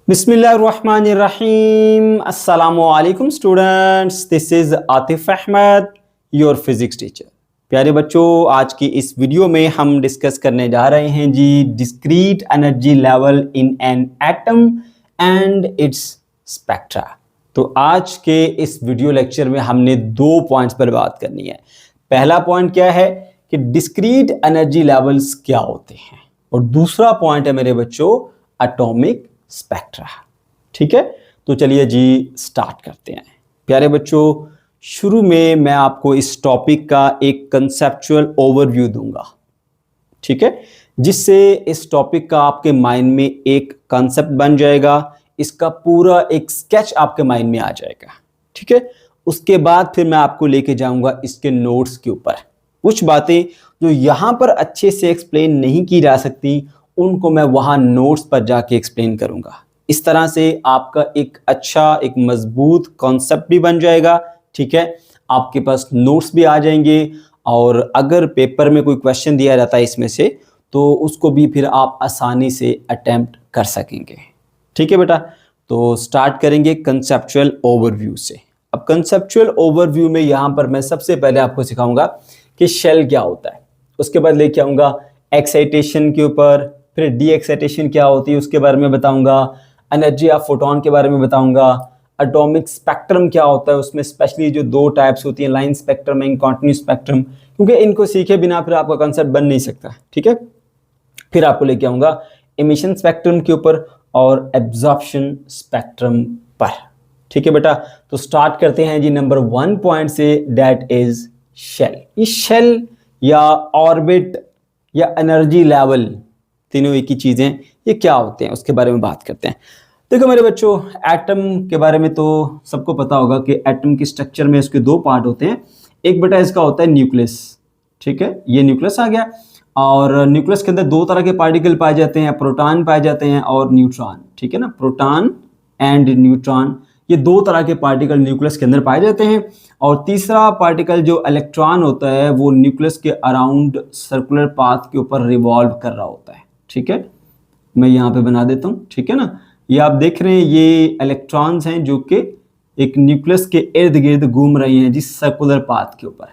बिस्मिल्लाहिर्रहमानिर्रहीम। अस्सलामुअलैकुम students, this is Atif Ahmad, your physics teacher. प्यारे बच्चों, आज की इस वीडियो में हम डिस्कस करने जा रहे हैं जी discrete energy level in an atom and its spectra. तो आज के इस वीडियो लेक्चर में हमने दो पॉइंट्स पर बात करनी है। पहला पॉइंट क्या है कि डिस्क्रीट एनर्जी लेवल्स क्या होते हैं, और दूसरा पॉइंट है मेरे बच्चों एटॉमिक स्पेक्ट्रा। ठीक है, तो चलिए जी स्टार्ट करते हैं। प्यारे बच्चों, शुरू में मैं आपको इस टॉपिक का एक कंसेप्चुअल ओवरव्यू दूंगा, ठीक है, जिससे इस टॉपिक का आपके माइंड में एक कंसेप्ट बन जाएगा, इसका पूरा एक स्केच आपके माइंड में आ जाएगा। ठीक है, उसके बाद फिर मैं आपको लेके जाऊंगा इसके नोट्स के ऊपर। कुछ बातें जो यहां पर अच्छे से एक्सप्लेन नहीं की जा सकती, उनको मैं वहां नोट्स पर जाके एक्सप्लेन करूंगा। इस तरह से आपका एक अच्छा एक मजबूत कॉन्सेप्ट भी बन जाएगा। ठीक है, आपके पास नोट्स भी आ जाएंगे, और अगर पेपर में कोई क्वेश्चन दिया जाता है इसमें से, तो उसको भी फिर आप आसानी से अटेम्प्ट कर सकेंगे। ठीक है बेटा, तो स्टार्ट करेंगे कंसेप्चुअल ओवरव्यू से। अब कंसेप्चुअल ओवरव्यू में यहाँ पर मैं सबसे पहले आपको सिखाऊंगा कि शेल क्या होता है, उसके बाद लेके आऊँगा एक्साइटेशन के ऊपर, फिर डी एक्साइटेशन क्या होती है उसके बारे में बताऊंगा, एनर्जी ऑफ फोटोन के बारे में बताऊंगा, एटॉमिक स्पेक्ट्रम क्या होता है, उसमें स्पेशली जो दो टाइप्स होती हैं, line spectrum and continuous spectrum, क्योंकि इनको सीखे बिना फिर आपका कंसेप्ट बन नहीं सकता। ठीक है, फिर आपको लेके आऊंगा एमिशन स्पेक्ट्रम के ऊपर और एब्जॉर्प्शन स्पेक्ट्रम पर। ठीक है बेटा, तो स्टार्ट करते हैं जी नंबर 1 पॉइंट से, दैट इज शेल। ये शेल या ऑर्बिट या एनर्जी लेवल, तीनों एक ही चीजें, ये क्या होते हैं उसके बारे में बात करते हैं। देखो मेरे बच्चों, एटम के बारे में तो सबको पता होगा कि एटम के स्ट्रक्चर में उसके दो पार्ट होते हैं। एक बेटा इसका होता है न्यूक्लियस। ठीक है, ये न्यूक्लियस आ गया, और न्यूक्लियस के अंदर दो तरह के पार्टिकल पाए जाते हैं, प्रोटॉन पाए जाते हैं और न्यूट्रॉन। ठीक है ना, प्रोटॉन एंड न्यूट्रॉन, ये दो तरह के पार्टिकल न्यूक्लियस के अंदर पाए जाते हैं। और तीसरा पार्टिकल जो इलेक्ट्रॉन होता है, वो न्यूक्लियस के अराउंड सर्कुलर पाथ के ऊपर रिवॉल्व कर रहा होता है। ठीक है, मैं यहाँ पे बना देता हूँ। ठीक है ना, ये आप देख रहे हैं, ये इलेक्ट्रॉन्स हैं जो कि एक न्यूक्लियस के इर्द गिर्द घूम रहे हैं जिस सर्कुलर पाथ के ऊपर,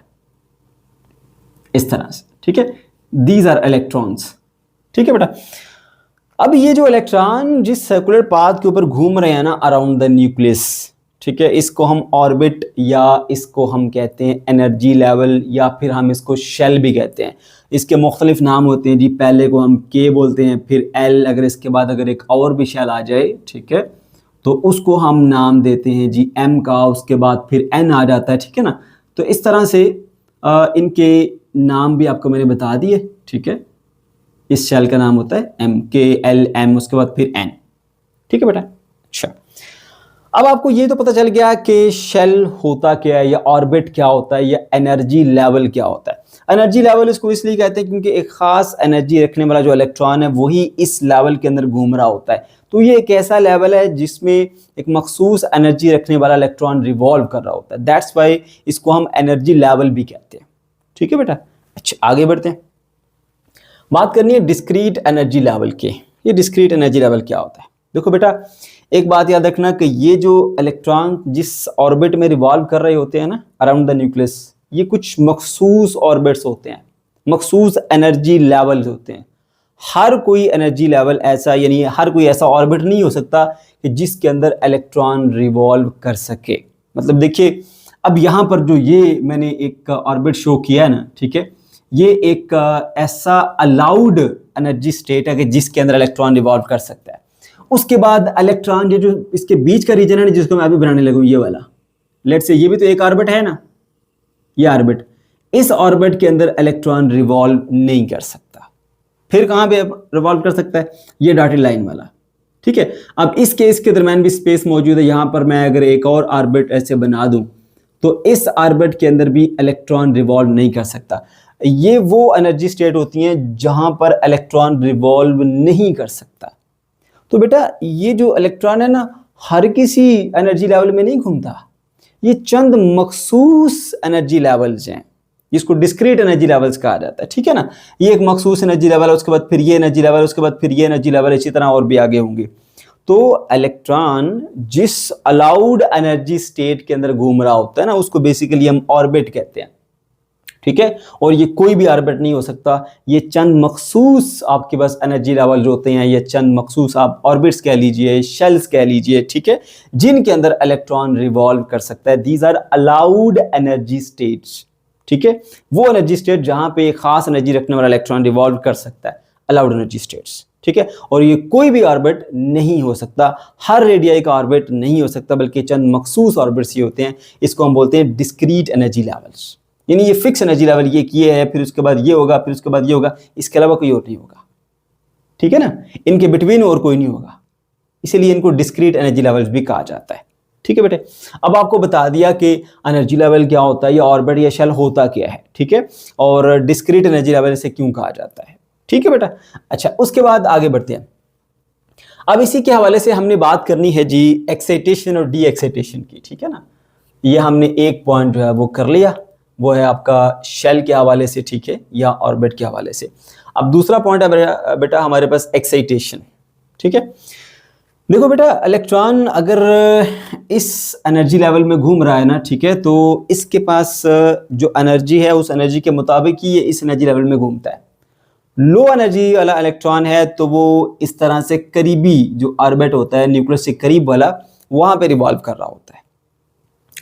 इस तरह से। ठीक है, दीज आर इलेक्ट्रॉन्स। ठीक है बेटा, अब ये जो इलेक्ट्रॉन जिस सर्कुलर पाथ के ऊपर घूम रहे हैं ना अराउंड द न्यूक्लियस, ठीक है, इसको हम ऑर्बिट या इसको हम कहते हैं एनर्जी लेवल, या फिर हम इसको शेल भी कहते हैं। इसके मुख्तलिफ नाम होते हैं जी, पहले को हम के बोलते हैं, फिर एल, अगर इसके बाद अगर एक और भी शेल आ जाए, ठीक है, तो उसको हम नाम देते हैं जी एम का, उसके बाद फिर एन आ जाता है। ठीक है ना, तो इस तरह से इनके नाम भी आपको मैंने बता दिए। ठीक है, इस शेल का नाम होता है एम, के एल एम, उसके बाद फिर एन। ठीक है बेटा, अच्छा, अब आपको ये तो पता चल गया कि शेल होता क्या है, या ऑर्बिट क्या होता है, या एनर्जी लेवल क्या होता है। एनर्जी लेवल इसको इसलिए कहते हैं क्योंकि एक खास एनर्जी रखने वाला जो इलेक्ट्रॉन है वही इस लेवल के अंदर घूम रहा होता है। तो ये एक ऐसा लेवल है जिसमें एक मखसूस एनर्जी रखने वाला इलेक्ट्रॉन रिवॉल्व कर रहा होता है। दैट्स वाई इसको हम एनर्जी लेवल भी कहते हैं। ठीक है बेटा, अच्छा आगे बढ़ते हैं। बात करनी है डिस्क्रीट एनर्जी लेवल की। ये डिस्क्रीट एनर्जी लेवल क्या होता है? देखो बेटा, एक बात याद रखना कि ये जो इलेक्ट्रॉन जिस ऑर्बिट में रिवॉल्व कर रहे होते हैं ना अराउंड द न्यूक्लियस, ये कुछ मखसूस ऑर्बिट्स होते हैं, मखसूस एनर्जी लेवल्स होते हैं। हर कोई एनर्जी लेवल ऐसा, यानी हर कोई ऐसा ऑर्बिट नहीं हो सकता कि जिसके अंदर इलेक्ट्रॉन रिवॉल्व कर सके। मतलब देखिए, अब यहाँ पर जो ये मैंने एक ऑर्बिट शो किया है ना, ठीक है, ये एक ऐसा अलाउड एनर्जी स्टेट है कि जिसके अंदर इलेक्ट्रॉन रिवॉल्व कर सकता है। उसके बाद इलेक्ट्रॉन जो इसके बीच का रीजन है ना, जिसको मैं अभी बनाने लगूँ, ये वाला, लेट्स से ये भी तो एक ऑर्बिट है ना, ये ऑर्बिट, इस ऑर्बिट के अंदर इलेक्ट्रॉन रिवॉल्व नहीं कर सकता। फिर कहाँ पे रिवॉल्व कर सकता है? ये डॉटेड लाइन वाला। ठीक है, अब इस केस के दरम्यान भी स्पेस मौजूद है। यहाँ पर मैं अगर एक और ऑर्बिट ऐसे बना दूं, तो इस ऑर्बिट के अंदर भी इलेक्ट्रॉन रिवॉल्व नहीं कर सकता। ये वो एनर्जी स्टेट होती हैं जहां पर इलेक्ट्रॉन रिवॉल्व नहीं कर सकता। तो बेटा, ये जो इलेक्ट्रॉन है ना, हर किसी एनर्जी लेवल में नहीं घूमता। ये चंद मखसूस एनर्जी लेवल्स हैं, जिसको डिस्क्रीट एनर्जी लेवल्स कहा जाता है। ठीक है ना, ये एक मखसूस एनर्जी लेवल है, उसके बाद फिर ये एनर्जी लेवल, उसके बाद फिर ये एनर्जी लेवल, इसी तरह और भी आगे होंगे। तो इलेक्ट्रॉन जिस अलाउड एनर्जी स्टेट के अंदर घूम रहा होता है ना, उसको बेसिकली हम ऑर्बिट कहते हैं, ठीक है। और ये कोई भी ऑर्बिट नहीं हो सकता, ये चंद मखसूस आपके पास एनर्जी लेवल जो होते हैं, ये चंद मखसूस आप ऑर्बिट्स कह लीजिए, शेल्स कह लीजिए, ठीक है, जिनके अंदर इलेक्ट्रॉन रिवॉल्व कर सकता है। These are allowed energy states, ठीक है, वो एनर्जी स्टेट जहां पे एक खास एनर्जी रखने वाला इलेक्ट्रॉन रिवॉल्व कर सकता है, अलाउड एनर्जी स्टेट्स, ठीक है। और ये कोई भी ऑर्बिट नहीं हो सकता, हर रेडियाई का ऑर्बिट नहीं हो सकता, बल्कि चंद मखसूस ऑर्बिट्स ही होते हैं। इसको हम बोलते हैं डिस्क्रीट एनर्जी लेवल्स, यानी ये फिक्स एनर्जी लेवल ये है, फिर उसके बाद ये होगा, फिर उसके बाद ये होगा, इसके अलावा कोई और नहीं होगा, ठीक है ना। इनके बिटवीन और कोई नहीं होगा, इसीलिए इनको डिस्क्रीट एनर्जी लेवल्स भी कहा जाता है, ठीक है बेटे। अब आपको बता दिया कि एनर्जी लेवल क्या होता है, या ऑर्बिट या शेल होता क्या है, ठीक है, और डिस्क्रीट एनर्जी लेवल से क्यों कहा जाता है, ठीक है बेटा। अच्छा, उसके बाद आगे बढ़ते हैं। अब इसी के हवाले से हमने बात करनी है जी एक्साइटेशन और डी एक्साइटेशन की, ठीक है ना। ये हमने एक पॉइंट जो है वो कर लिया, वो है आपका शेल के हवाले से, ठीक है, या ऑर्बिट के हवाले से। अब दूसरा पॉइंट है बेटा हमारे पास एक्साइटेशन, ठीक है। देखो बेटा, इलेक्ट्रॉन अगर इस एनर्जी लेवल में घूम रहा है ना, ठीक है, तो इसके पास जो एनर्जी है उस एनर्जी के मुताबिक ही ये इस एनर्जी लेवल में घूमता है। लो एनर्जी वाला इलेक्ट्रॉन है तो वो इस तरह से करीबी जो ऑर्बिट होता है, न्यूक्लियस से करीब वाला, वहां पे रिवॉल्व कर रहा होता है।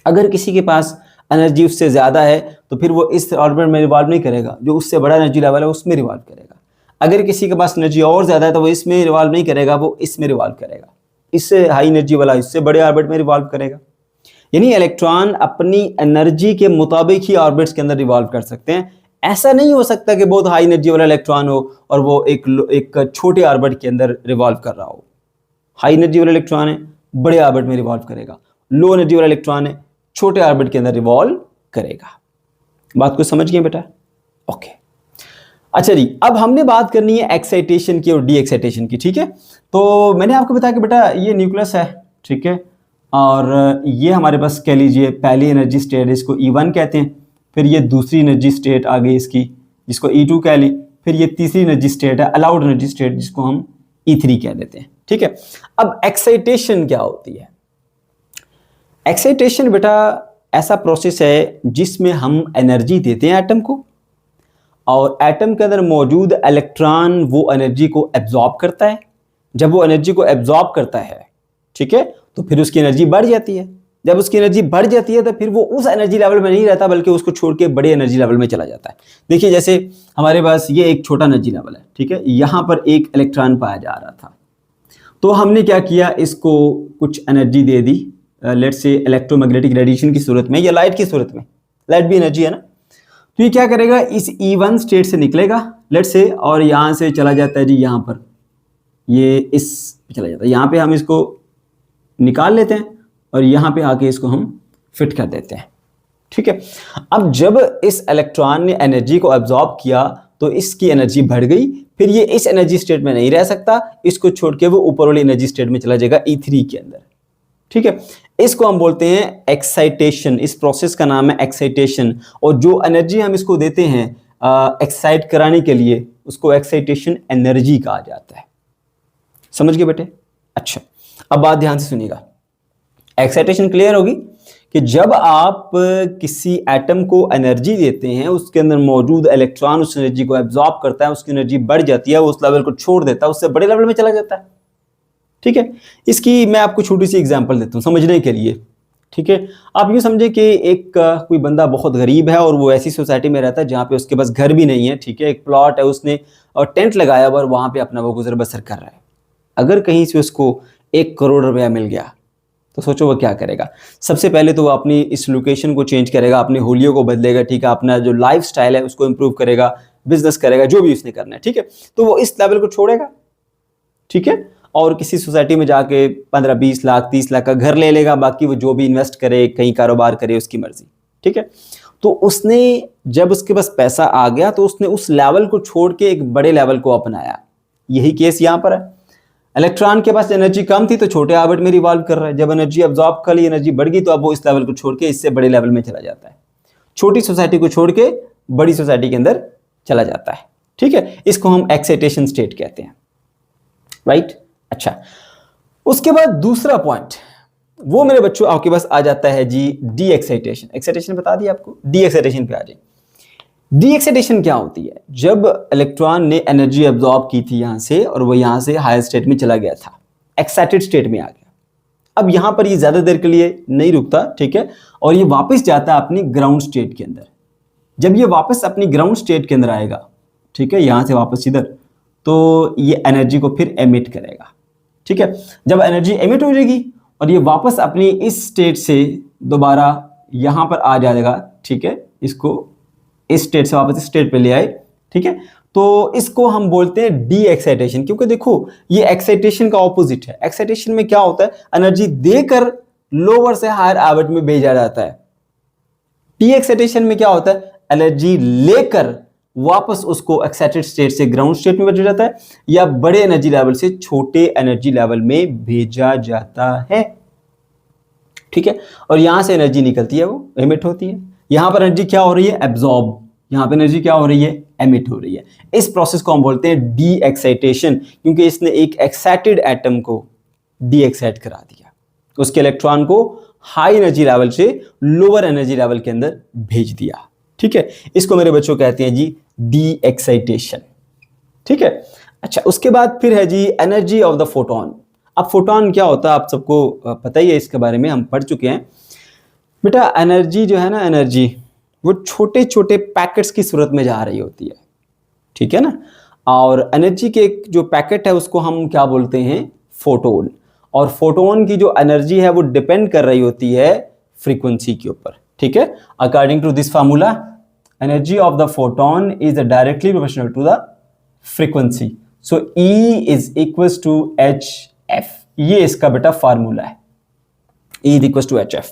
अगर किसी के पास एनर्जी उससे ज़्यादा है तो फिर वो इस ऑर्बिट में रिवॉल्व नहीं करेगा, जो उससे बड़ा एनर्जी लेवल है उसमें रिवॉल्व करेगा। अगर किसी के पास एनर्जी और ज़्यादा है तो वो इसमें रिवॉल्व नहीं करेगा, वो इसमें रिवॉल्व करेगा। इससे हाई एनर्जी वाला इससे बड़े ऑर्बिट में रिवॉल्व करेगा। यानी इलेक्ट्रॉन अपनी एनर्जी के मुताबिक ही ऑर्बिट्स के अंदर रिवॉल्व कर सकते हैं। ऐसा नहीं हो सकता कि बहुत हाई एनर्जी वाला इलेक्ट्रॉन हो और वो एक छोटे ऑर्बिट के अंदर रिवॉल्व कर रहा हो। हाई एनर्जी वाला इलेक्ट्रॉन है, बड़े ऑर्बिट में रिवॉल्व करेगा। लो एनर्जी वाला इलेक्ट्रॉन है, छोटे ऑर्बिट के अंदर रिवॉल्व करेगा। बात को समझ गए बेटा? ओके। अच्छा जी, अब हमने बात करनी है एक्साइटेशन की और डी एक्साइटेशन की, ठीक है। तो मैंने आपको बताया कि बेटा ये न्यूक्लियस है, ठीक है, और ये हमारे पास कह लीजिए पहली एनर्जी स्टेट, इसको E1 कहते हैं। फिर ये दूसरी एनर्जी स्टेट आ गई इसकी, जिसको E2 कह ली। फिर ये तीसरी एनर्जी स्टेट है, अलाउड एनर्जी स्टेट, जिसको हम E3 कह देते हैं, ठीक है। अब एक्साइटेशन क्या होती है? एक्साइटेशन बेटा ऐसा प्रोसेस है जिसमें हम एनर्जी देते हैं एटम को, और एटम के अंदर मौजूद इलेक्ट्रॉन वो एनर्जी को एब्जॉर्ब करता है। जब वो एनर्जी को एब्जॉर्ब करता है, ठीक है, तो फिर उसकी एनर्जी बढ़ जाती है। जब उसकी एनर्जी बढ़ जाती है तो फिर वो उस एनर्जी लेवल में नहीं रहता, बल्कि उसको छोड़ के बड़े एनर्जी लेवल में चला जाता है। देखिए, जैसे हमारे पास ये एक छोटा एनर्जी लेवल है, ठीक है, यहाँ पर एक इलेक्ट्रॉन पाया जा रहा था, तो हमने क्या किया, इसको कुछ energy they the, let's say electromagnetic radiation की सूरत में या लाइट की सूरत में। लाइट भी एनर्जी है ना, तो ये क्या करेगा, इस E1 स्टेट से निकलेगा लेट्स से, और यहाँ से चला जाता है जी यहाँ पर, ये इस चला जाता है। यहाँ पे हम इसको निकाल लेते हैं और यहाँ पे आके इसको हम फिट कर देते हैं, ठीक है। अब जब इस इलेक्ट्रॉन ने एनर्जी को एब्जॉर्ब किया तो इसकी एनर्जी बढ़ गई, फिर ये इस एनर्जी स्टेट में नहीं रह सकता, इसको छोड़ के वो ऊपर वाली एनर्जी स्टेट में चला जाएगा E3 के अंदर, ठीक है। इसको हम बोलते हैं एक्साइटेशन। इस प्रोसेस का नाम है एक्साइटेशन, और जो एनर्जी हम इसको देते हैं एक्साइट कराने के लिए, उसको एक्साइटेशन एनर्जी कहा जाता है। समझ गए बेटे? अच्छा, अब बात ध्यान से सुनिएगा। एक्साइटेशन क्लियर होगी कि जब आप किसी एटम को एनर्जी देते हैं, उसके अंदर मौजूद इलेक्ट्रॉन उस एनर्जी को एब्जॉर्ब करता है, उसकी एनर्जी बढ़ जाती है, वो उस लेवल को छोड़ देता है, उससे बड़े लेवल में चला जाता है, ठीक है। इसकी मैं आपको छोटी सी एग्जांपल देता हूँ समझने के लिए, ठीक है। आप यूँ समझे कि एक कोई बंदा बहुत गरीब है और वो ऐसी सोसाइटी में रहता है जहाँ पे उसके पास घर भी नहीं है, ठीक है, एक प्लॉट है उसने और टेंट लगाया हुआ और वहाँ पे अपना वो गुजर बसर कर रहा है। अगर कहीं से उसको 1 करोड़ रुपया मिल गया तो सोचो वो क्या करेगा। सबसे पहले तो वो अपनी इस लोकेशन को चेंज करेगा, अपने होलियों को बदलेगा, ठीक है, अपना जो लाइफ स्टाइल है उसको इम्प्रूव करेगा, बिजनेस करेगा, जो भी उसने करना है, ठीक है। तो वो इस लेवल को छोड़ेगा, ठीक है, और किसी सोसाइटी में जाके 15, 20 लाख, 30 लाख का घर ले लेगा, बाकी वो जो भी इन्वेस्ट करे, कहीं कारोबार करे, उसकी मर्जी, ठीक है। तो उसने जब उसके पास पैसा आ गया तो उसने उस लेवल को छोड़ के एक बड़े लेवल को अपनाया। यही केस यहाँ पर है। इलेक्ट्रॉन के पास एनर्जी कम थी तो छोटे ऑर्बिट में रिवॉल्व कर रहा है, जब एनर्जी अब्जॉर्ब कर ली, एनर्जी बढ़ गई, तो अब वो इस लेवल को छोड़ के इससे बड़े लेवल में चला जाता है, छोटी सोसाइटी को छोड़ के बड़ी सोसाइटी के अंदर चला जाता है, ठीक है। इसको हम एक्साइटेशन स्टेट कहते हैं, राइट। अच्छा, उसके बाद दूसरा पॉइंट वो मेरे बच्चों आपके पास आ जाता है जी डी एक्साइटेशन। एक्साइटेशन बता दिया आपको, डी एक्साइटेशन पे आ जाए। डी एक्साइटेशन क्या होती है? जब इलेक्ट्रॉन ने एनर्जी एब्जॉर्ब की थी यहां से और वो यहां से हायर स्टेट में चला गया था, एक्साइटेड स्टेट में आ गया। अब यहां पर ये ज्यादा देर के लिए नहीं रुकता, ठीक है, और ये वापस जाता है अपनी ग्राउंड स्टेट के अंदर। जब ये वापस अपनी ग्राउंड स्टेट के अंदर आएगा, ठीक है, यहां से वापस इधर, तो ये एनर्जी को फिर एमिट करेगा, ठीक है। जब एनर्जी एमिट हो जाएगी और ये वापस अपनी इस स्टेट से दोबारा यहां पर आ जाएगा, ठीक है, इसको इस स्टेट से वापस इस स्टेट पे ले आए, ठीक है, तो इसको हम बोलते हैं डी एक्साइटेशन। क्योंकि देखो ये एक्साइटेशन का ऑपोजिट है। एक्साइटेशन में क्या होता है? एनर्जी देकर लोअर से हायर ऑर्बिट में भेजा जाता है। डी एक्साइटेशन में क्या होता है? एनर्जी लेकर वापस उसको एक्साइटेड स्टेट से ग्राउंड स्टेट में भेजा जाता है या बड़े एनर्जी लेवल से छोटे एनर्जी लेवल में भेजा जाता है, ठीक है। और यहां से एनर्जी निकलती है, वो एमिट होती है। यहां पर एनर्जी क्या हो रही है? एब्जॉर्ब। यहां पर एनर्जी क्या हो रही है? एमिट हो रही है। इस प्रोसेस को हम बोलते हैं डी एक्साइटेशन, क्योंकि इसने एक एक्साइटेड एटम को डी एक्साइट करा दिया, उसके इलेक्ट्रॉन को हाई एनर्जी लेवल से लोअर एनर्जी लेवल के अंदर भेज दिया, ठीक है। इसको मेरे बच्चों कहते हैं जी डी एक्साइटेशन, ठीक है। अच्छा, उसके बाद फिर है जी एनर्जी ऑफ द फोटोन। अब फोटोन क्या होता है आप सबको पता ही है, इसके बारे में हम पढ़ चुके हैं बेटा। एनर्जी जो है ना, एनर्जी वो छोटे छोटे पैकेट्स की सूरत में जा रही होती है, ठीक है ना। और एनर्जी के एक जो पैकेट है उसको हम क्या बोलते हैं? फोटोन। और फोटोन की जो एनर्जी है वो डिपेंड कर रही होती है फ्रीक्वेंसी के ऊपर, ठीक है। According to this formula, energy of the photon is directly proportional to the frequency, so E is equals to HF। ये इसका बेटा फार्मूला है, E is equals to HF,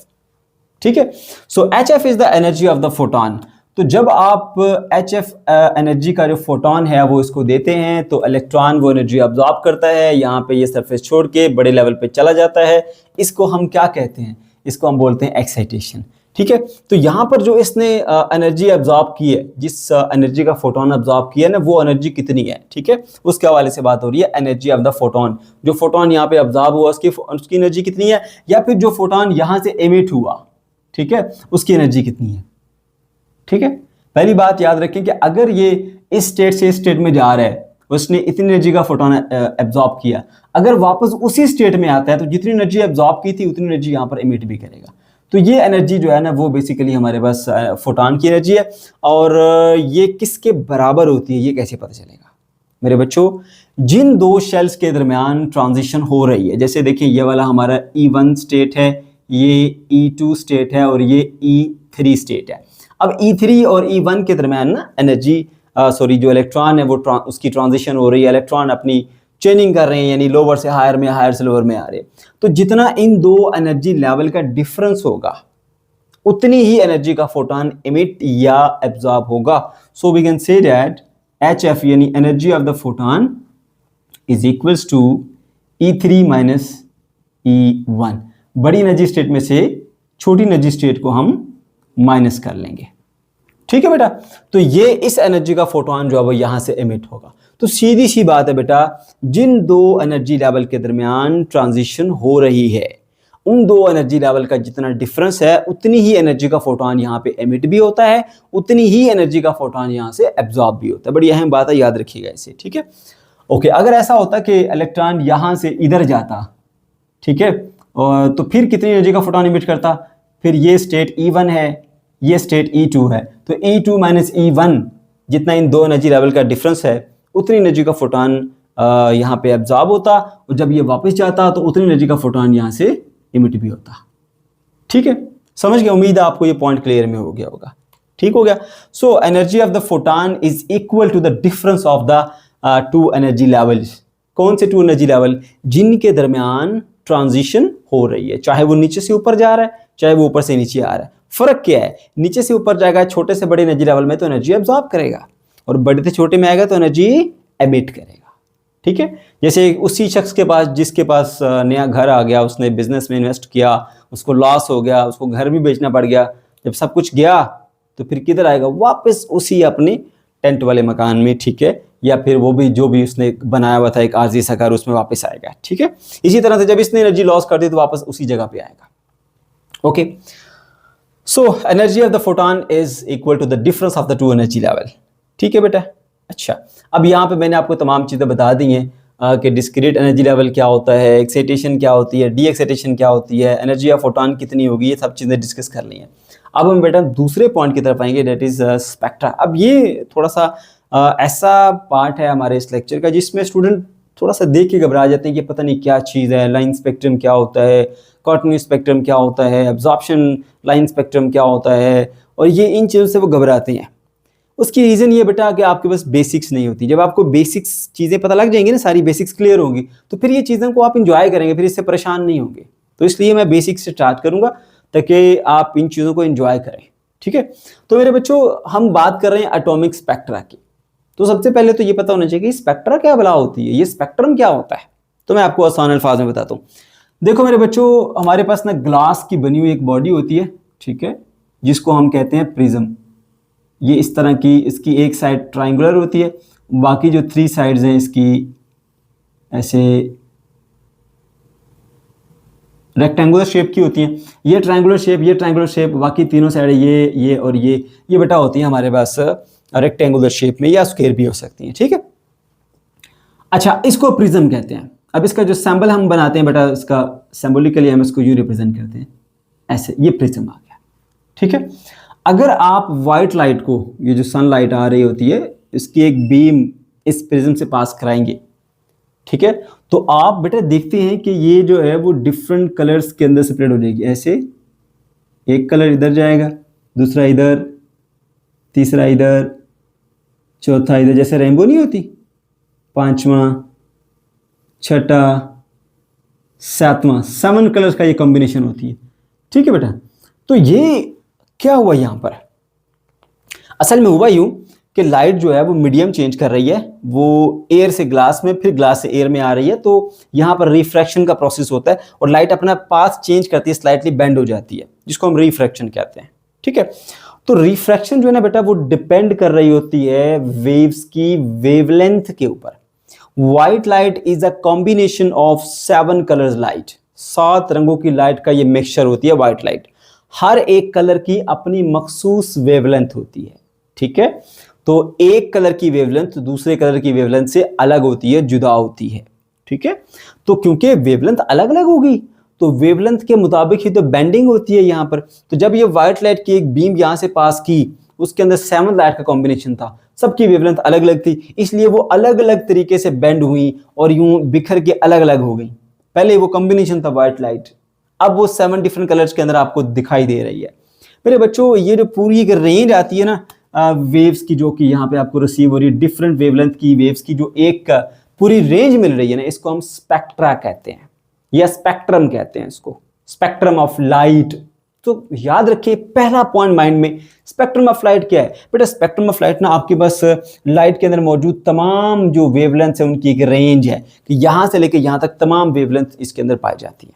ठीक है। So HF is the energy of the photon. तो जब आप HF energy का जो फोटोन है वो इसको देते हैं तो इलेक्ट्रॉन वो एनर्जी अब्जॉर्ब करता है, यहाँ पे ये सरफेस छोड़ के बड़े लेवल पे चला जाता है। इसको हम क्या कहते हैं? इसको हम बोलते हैं एक्साइटेशन, ठीक है। तो यहाँ पर जो इसने एनर्जी अब्जॉर्ब की है, जिस एनर्जी का फोटोन अब्जॉर्ब किया है ना, वो एनर्जी कितनी है, ठीक है, उसके हवाले से बात हो रही है। एनर्जी ऑफ द फोटोन, जो फोटोन यहाँ पे अब्जॉर्ब हुआ उसकी एनर्जी कितनी है, या फिर जो फोटोन यहाँ से एमिट हुआ, ठीक है, उसकी एनर्जी कितनी है, ठीक है। पहली बात याद रखें कि अगर ये इस स्टेट से इस स्टेट में जा रहा है, उसने इतनी एनर्जी का फोटोन एब्जॉर्ब किया, अगर वापस उसी स्टेट में आता है तो जितनी एनर्जी एब्जॉर्ब की थी उतनी एनर्जी यहाँ पर एमिट भी करेगा। तो ये एनर्जी जो है ना वो बेसिकली हमारे पास फोटोन की एनर्जी है। और ये किसके बराबर होती है ये कैसे पता चलेगा मेरे बच्चों? जिन दो शेल्स के दरमियान ट्रांजिशन हो रही है, जैसे देखिए ये वाला हमारा E1 स्टेट है, ये E2 स्टेट है और ये E3 स्टेट है। अब E3 और E1 के दरमियान ना एनर्जी जो इलेक्ट्रॉन है वो उसकी ट्रांजिशन हो रही है, इलेक्ट्रॉन अपनी चेनिंग कर रहे हैं, यानी लोअर से हायर में, हायर से लोअर में आ रहे हैं। तो जितना इन दो एनर्जी लेवल का डिफरेंस होगा उतनी ही एनर्जी का फोटोन इमिट या एब्जॉर्ब होगा। So we can say that HF यानी energy of the photon is equals to E3 minus E1। बड़ी एनर्जी स्टेट में से छोटी एनर्जी स्टेट को हम माइनस कर लेंगे, ठीक है बेटा। तो ये इस एनर्जी का फोटोन जो है वो यहां से एमिट होगा। तो सीधी सी बात है बेटा, जिन दो एनर्जी लेवल के दरमियान ट्रांजिशन हो रही है उन दो एनर्जी लेवल का जितना डिफरेंस है उतनी ही एनर्जी का फोटोन यहाँ पे एमिट भी होता है, उतनी ही एनर्जी का फोटोन यहाँ से एब्जॉर्ब भी होता है। बड़ी अहम बात है, याद रखिएगा इसे, ठीक है। ओके, अगर ऐसा होता कि इलेक्ट्रॉन यहाँ से इधर जाता, ठीक है, और तो फिर कितनी एनर्जी का फोटोन इमिट करता? फिर ये स्टेट E1 है, ये स्टेट E2 है, तो E2 माइनस E1 जितना इन दो एनर्जी लेवल का डिफरेंस है उतनी एनर्जी का फोटोन यहाँ पे एब्जॉर्ब होता, और जब ये वापस जाता तो उतनी एनर्जी का फोटोन यहाँ से इमिट भी होता, ठीक है। समझ गए? उम्मीद है आपको ये पॉइंट क्लियर में हो गया होगा, ठीक हो गया। So energy of the photon is equal to the difference of the two energy levels. कौन से टू एनर्जी लेवल? जिनके दरमियान ट्रांजिशन हो रही है, चाहे वो नीचे से ऊपर जा रहा है चाहे वो ऊपर से नीचे आ रहा है। फर्क क्या है? नीचे से ऊपर जाएगा छोटे से बड़े एनर्जी लेवल में तो एनर्जी एब्जॉर्ब करेगा, और बड़े से छोटे में आएगा तो एनर्जी एमिट करेगा, ठीक है। जैसे उसी शख्स के पास जिसके पास नया घर आ गया, उसने बिजनेस में इन्वेस्ट किया, उसको लॉस हो गया, उसको घर भी बेचना पड़ गया, जब सब कुछ गया तो फिर किधर आएगा? वापस उसी अपने टेंट वाले मकान में, ठीक है, या फिर वो भी जो भी उसने बनाया हुआ था एक आरजी सा घर उसमें वापस आएगा, ठीक है। इसी तरह से जब इसने एनर्जी लॉस कर दी तो वापस उसी जगह पे आएगा। Okay, so energy of the photon is equal to the difference of the two energy level, ठीक है बेटा। अच्छा, अब यहाँ पे मैंने आपको तमाम चीज़ें बता दी हैं कि डिस्क्रीट एनर्जी लेवल क्या होता है, एक्साइटेशन क्या होती है, डी एक्साइटेशन क्या होती है, एनर्जी ऑफ फोटोन कितनी होगी, ये सब चीज़ें डिस्कस कर ली हैं। अब हम बेटा दूसरे पॉइंट की तरफ आएंगे, डेट इज़ स्पेक्ट्रा। अब ये थोड़ा सा ऐसा पार्ट है हमारे इस लेक्चर का जिसमें स्टूडेंट थोड़ा सा देख के घबरा जाते हैं कि पता नहीं क्या चीज़ है, लाइन स्पेक्ट्रम क्या होता है, कॉटनी स्पेक्ट्रम क्या होता है, एब्जॉर्प्शन लाइन स्पेक्ट्रम क्या होता है, और ये इन चीज़ों से वो घबराते हैं। उसकी रीज़न ये बेटा कि आपके पास बेसिक्स नहीं होती। जब आपको बेसिक्स चीज़ें पता लग जाएंगी ना, सारी बेसिक्स क्लियर होंगी, तो फिर ये चीज़ों को आप इंजॉय करेंगे, फिर इससे परेशान नहीं होंगे। तो इसलिए मैं बेसिक्स से स्टार्ट करूँगा ताकि आप इन चीज़ों को इंजॉय करें, ठीक है। तो मेरे बच्चों, हम बात कर रहे हैं एटॉमिक स्पेक्ट्रा की। तो सबसे पहले तो ये पता होना चाहिए कि स्पेक्ट्रा क्या भला होती है, ये स्पेक्ट्रम क्या होता है। तो मैं आपको आसान अल्फाज में बताता हूँ। देखो मेरे बच्चों, हमारे पास ना ग्लास की बनी हुई एक बॉडी होती है, ठीक है, जिसको हम कहते हैं प्रिज्म। ये इस तरह की, इसकी एक साइड ट्राइंगुलर होती है, बाकी जो 3 साइड्स हैं इसकी ऐसे रेक्टेंगुलर शेप की होती हैं। ये ट्राइंगुलर शेप, ये ट्राइंगुलर शेप, बाकी तीनों साइड ये और ये बेटा होती हैं हमारे पास रेक्टेंगुलर शेप में, या स्क्वायर भी हो सकती हैं, ठीक है। अच्छा, इसको प्रिज्म कहते हैं। अब इसका जो सिंबल हम बनाते हैं बेटा, इसका सिंबॉलिकली हम इसको यूं रिप्रेजेंट करते हैं, ऐसे, ये प्रिज्म आ गया, ठीक है। अगर आप वाइट लाइट को, ये जो सनलाइट आ रही होती है, इसकी एक बीम इस प्रिज्म से पास कराएंगे, ठीक है, तो आप बेटा देखते हैं कि ये जो है वो डिफरेंट कलर्स के अंदर सेपरेट हो जाएगी। ऐसे एक कलर इधर जाएगा, दूसरा इधर, तीसरा इधर, चौथा इधर, जैसे रेनबो नहीं होती, 5वां, 6ठा, 7वां, 7 कलर्स का ये कॉम्बिनेशन होती है, ठीक है बेटा। तो ये क्या हुआ यहाँ पर, असल में हुआ यूं कि लाइट जो है वो मीडियम चेंज कर रही है, वो एयर से ग्लास में, फिर ग्लास से एयर में आ रही है, तो यहाँ पर रिफ्रैक्शन का प्रोसेस होता है और लाइट अपना पाथ चेंज करती है, स्लाइटली बेंड हो जाती है, जिसको हम रिफ्रैक्शन कहते हैं, ठीक है। तो रिफ्रैक्शन जो है ना बेटा, वो डिपेंड कर रही होती है वेव्स की वेवलेंथ के ऊपर। White light is a combination of 7 colours light, 7 रंगों की लाइट का ये मिक्सचर होती है व्हाइट लाइट। हर एक कलर की अपनी मखसूस वेवलेंथ होती है, ठीक है। तो एक कलर की वेवलेंथ दूसरे कलर की वेवलेंथ से अलग होती है, जुदा होती है, ठीक है। तो क्योंकि वेवलेंथ अलग अलग होगी, तो वेवलेंथ के मुताबिक ही तो बेंडिंग होती है यहाँ पर। तो जब ये व्हाइट लाइट की एक बीम यहाँ से पास की, उसके अंदर 7 लाइट का कॉम्बिनेशन था, सबकी वेवलेंथ अलग अलग थी, इसलिए वो अलग अलग तरीके से बेंड हुई और यूं बिखर के अलग अलग हो गई। पहले वो कॉम्बिनेशन था व्हाइट लाइट, अब वो 7 डिफरेंट कलर्स के अंदर आपको दिखाई दे रही है। मेरे बच्चों, ये जो पूरी एक रेंज आती है ना वेव्स की, जो कि यहाँ पे आपको रिसीव हो रही है, डिफरेंट वेवलेंथ की वेव्स की जो एक पूरी रेंज मिल रही है ना, इसको हम स्पेक्ट्रा कहते हैं या स्पेक्ट्रम कहते हैं, इसको स्पेक्ट्रम ऑफ लाइट। तो याद रखिए, पहला पॉइंट माइंड में, स्पेक्ट्रम ऑफ लाइट क्या है बेटा। स्पेक्ट्रम ऑफ लाइट ना आपके पास लाइट के अंदर मौजूद तमाम जो वेवलेंथ है उनकी एक रेंज है कि यहां से लेकर यहां तक तमाम वेवलेंथ इसके अंदर पाई जाती है।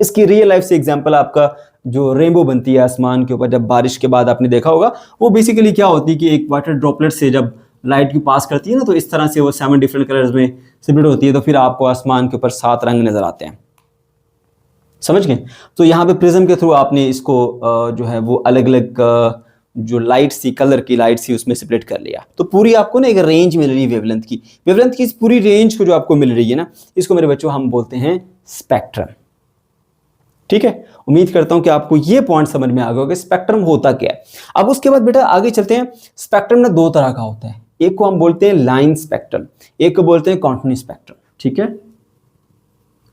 इसकी रियल लाइफ से एग्जांपल आपका जो रेनबो बनती है आसमान के ऊपर, जब बारिश के बाद आपने देखा होगा, वो बेसिकली क्या होती है कि एक वाटर ड्रॉपलेट से जब लाइट की पास करती है ना, तो इस तरह से वो 7 डिफरेंट कलर्स में सेपरेट होती है, तो फिर आपको आसमान के ऊपर 7 रंग नजर आते हैं, समझ गए। तो यहाँ पे प्रिज्म के थ्रू आपने इसको जो है वो अलग अलग जो लाइट सी, कलर की लाइट सी, उसमें सेपरेट कर लिया। तो पूरी आपको ना एक रेंज मिल रही है वेवलेंथ की। वेवलेंथ की इस पूरी रेंज को जो आपको मिल रही है ना, इसको मेरे बच्चों हम बोलते हैं स्पेक्ट्रम, ठीक है। उम्मीद करता हूं कि आपको ये पॉइंट समझ में आ गया होगा स्पेक्ट्रम होता क्या है। अब उसके बाद बेटा आगे चलते हैं। स्पेक्ट्रम ना 2 तरह का होता है, एक को हम बोलते हैं लाइन स्पेक्ट्रम, एक को बोलते हैं कॉन्टिन्यूस स्पेक्ट्रम, ठीक है।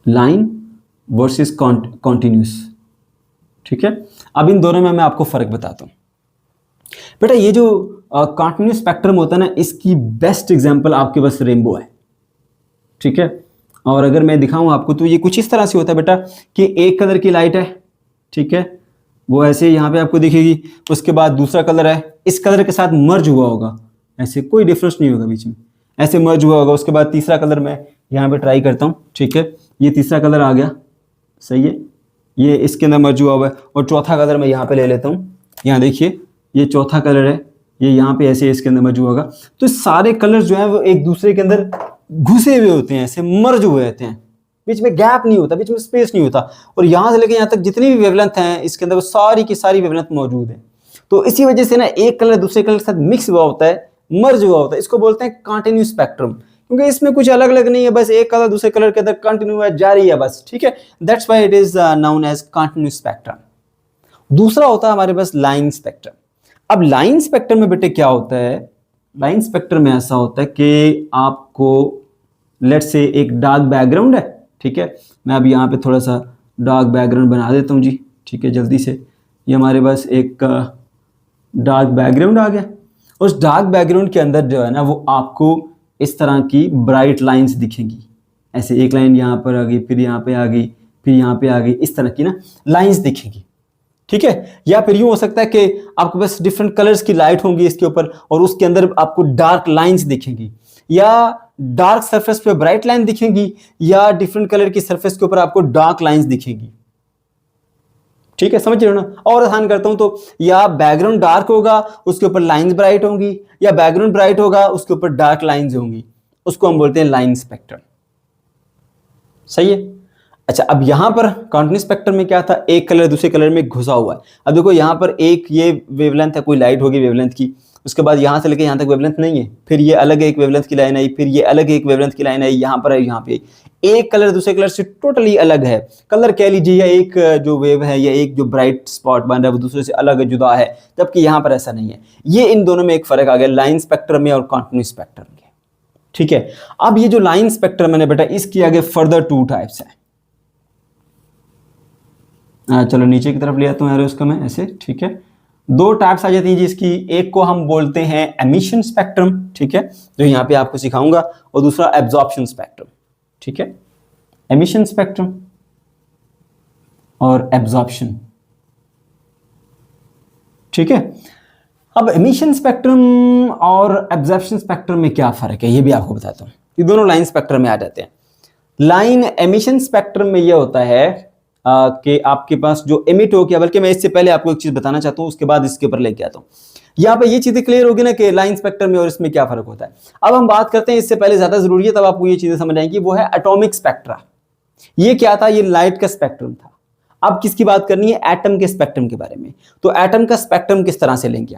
लाइन वर्सेस कॉन्टिन्यूस, ठीक है। अब इन दोनों में मैं आपको फर्क बताता हूं बेटा। ये जो कॉन्टिन्यूस स्पेक्ट्रम होता है ना, इसकी बेस्ट एग्जांपल आपके पास रेनबो है, ठीक है। और अगर मैं दिखाऊं आपको तो ये कुछ इस तरह से होता है बेटा कि एक कलर की लाइट है, ठीक है, वो ऐसे यहाँ पे आपको दिखेगी, उसके बाद दूसरा कलर है, इस कलर के साथ मर्ज हुआ होगा, ऐसे कोई डिफरेंस नहीं होगा बीच में, ऐसे मर्ज हुआ होगा। उसके बाद तीसरा कलर मैं यहाँ पे ट्राई करता हूँ, ठीक है, ये तीसरा कलर आ गया, सही है, ये इसके अंदर मर्ज हुआ हुआ है। और चौथा कलर मैं यहाँ पे ले लेता हूँ, यहाँ देखिए ये चौथा कलर है, ये यहाँ पे ऐसे इसके अंदर मौजूद होगा। तो सारे कलर जो है वो एक दूसरे के अंदर घुसे हुए होते हैं, ऐसे मर्ज हुए रहते हैं, बीच में गैप नहीं होता, बीच में स्पेस नहीं होता। और यहाँ से लेकर यहाँ तक जितनी भी वेवलेंथ हैं इसके अंदर वो सारी की सारी वेवलेंथ मौजूद है। तो इसी वजह से ना एक कलर दूसरे कलर के साथ मिक्स हुआ होता है, मर्ज हुआ होता है, इसको बोलते हैं कंटिन्यूस स्पेक्ट्रम, क्योंकि इसमें कुछ अलग अलग नहीं है, बस एक कलर दूसरे कलर के अंदर कंटिन्यू है, जारी है बस, ठीक है। That's why it is known as continuous spectrum. दूसरा होता है हमारे पास लाइन स्पेक्ट्रम। अब लाइन स्पेक्ट्रम में बेटे क्या होता है, लाइन स्पेक्ट्रम में ऐसा होता है कि आपको लेट्स से एक डार्क बैकग्राउंड है, ठीक है। मैं अब यहाँ पे थोड़ा सा डार्क बैकग्राउंड बना देता हूँ जी, ठीक है, जल्दी से। ये हमारे पास एक डार्क बैकग्राउंड आ गया। उस डार्क बैकग्राउंड के अंदर जो है ना वो आपको इस तरह की ब्राइट लाइंस दिखेंगी, ऐसे एक लाइन यहाँ पर आ गई, फिर यहाँ पे आ गई, फिर यहाँ पे आ गई, इस तरह की ना लाइंस दिखेंगी, ठीक है। या फिर यूं हो सकता है कि आपके पास डिफरेंट कलर्स की लाइट होंगी इसके ऊपर और उसके अंदर आपको डार्क लाइंस दिखेंगी, या डार्क सरफेस पे ब्राइट लाइन दिखेंगी, या डिफरेंट कलर की सरफेस के ऊपर आपको डार्क लाइंस दिखेंगी, ठीक है, समझ रहे हो ना। और आसान करता हूं तो या बैकग्राउंड डार्क होगा उसके ऊपर लाइंस ब्राइट होंगी, या बैकग्राउंड ब्राइट होगा उसके ऊपर डार्क लाइंस होंगी, उसको हम बोलते हैं लाइन स्पेक्ट्रम। सही है। अच्छा, अब यहां पर कंटिन्यूस स्पेक्ट्रम में क्या था, एक कलर दूसरे कलर में घुसा हुआ है। अब देखो यहां पर एक ये वेवलेंथ है, कोई लाइट होगी वेवलेंथ की, उसके बाद यहां से लेकर यहां तक वेवलेंथ नहीं है, फिर ये अलग एक वेवलेंथ की लाइन आई, फिर ये अलग एक वेवलेंथ की लाइन आई, यहां पर आई, यहां पे आई। एक कलर दूसरे कलर से टोटली अलग है, कलर कह लीजिए, या एक जो वेव है या एक जो ब्राइट स्पॉट बन रहा है वो दूसरे से अलग जुदा है, जबकि यहां पर ऐसा नहीं है। ये इन दोनों में एक फर्क आ गया, लाइन स्पेक्ट्रम में और कंटिन्यूस स्पेक्ट्रम में, ठीक है। अब ये जो लाइन स्पेक्ट्रम है बेटा, इसकी आगे फर्दर 2 टाइप्स है। चलो नीचे की तरफ ले आता हूं यार उसका मैं ऐसे, ठीक है। 2 टाइप्स आ जाती है जिसकी, एक को हम बोलते हैं एमिशन स्पेक्ट्रम, ठीक है, जो यहां पे आपको सिखाऊंगा, और दूसरा एब्जॉर्प्शन स्पेक्ट्रम, ठीक है। एमिशन स्पेक्ट्रम और एब्जॉर्प्शन, ठीक है। अब एमिशन स्पेक्ट्रम और एब्जॉर्प्शन स्पेक्ट्रम में क्या फर्क है ये भी आपको बताता हूं। ये दोनों लाइन स्पेक्ट्रम में आ जाते हैं। लाइन एमिशन स्पेक्ट्रम में ये होता है कि आपके पास जो एमिट हो गया, बल्कि मैं इससे पहले आपको एक चीज बताना चाहता हूं, उसके बाद इसके ऊपर लेके आता हूं। यहां पे ये चीजें क्लियर होगी ना कि लाइन स्पेक्ट्रम में और इसमें क्या फर्क होता है। अब हम बात करते हैं, इससे पहले ज्यादा जरूरी है, तब आपको ये चीजें समझ आएंगी, वो है एटॉमिक स्पेक्ट्रा। ये क्या था, ये लाइट का स्पेक्ट्रम था। अब किसकी बात करनी है, एटम के स्पेक्ट्रम के बारे में। तो एटम का स्पेक्ट्रम किस तरह से लेंगे।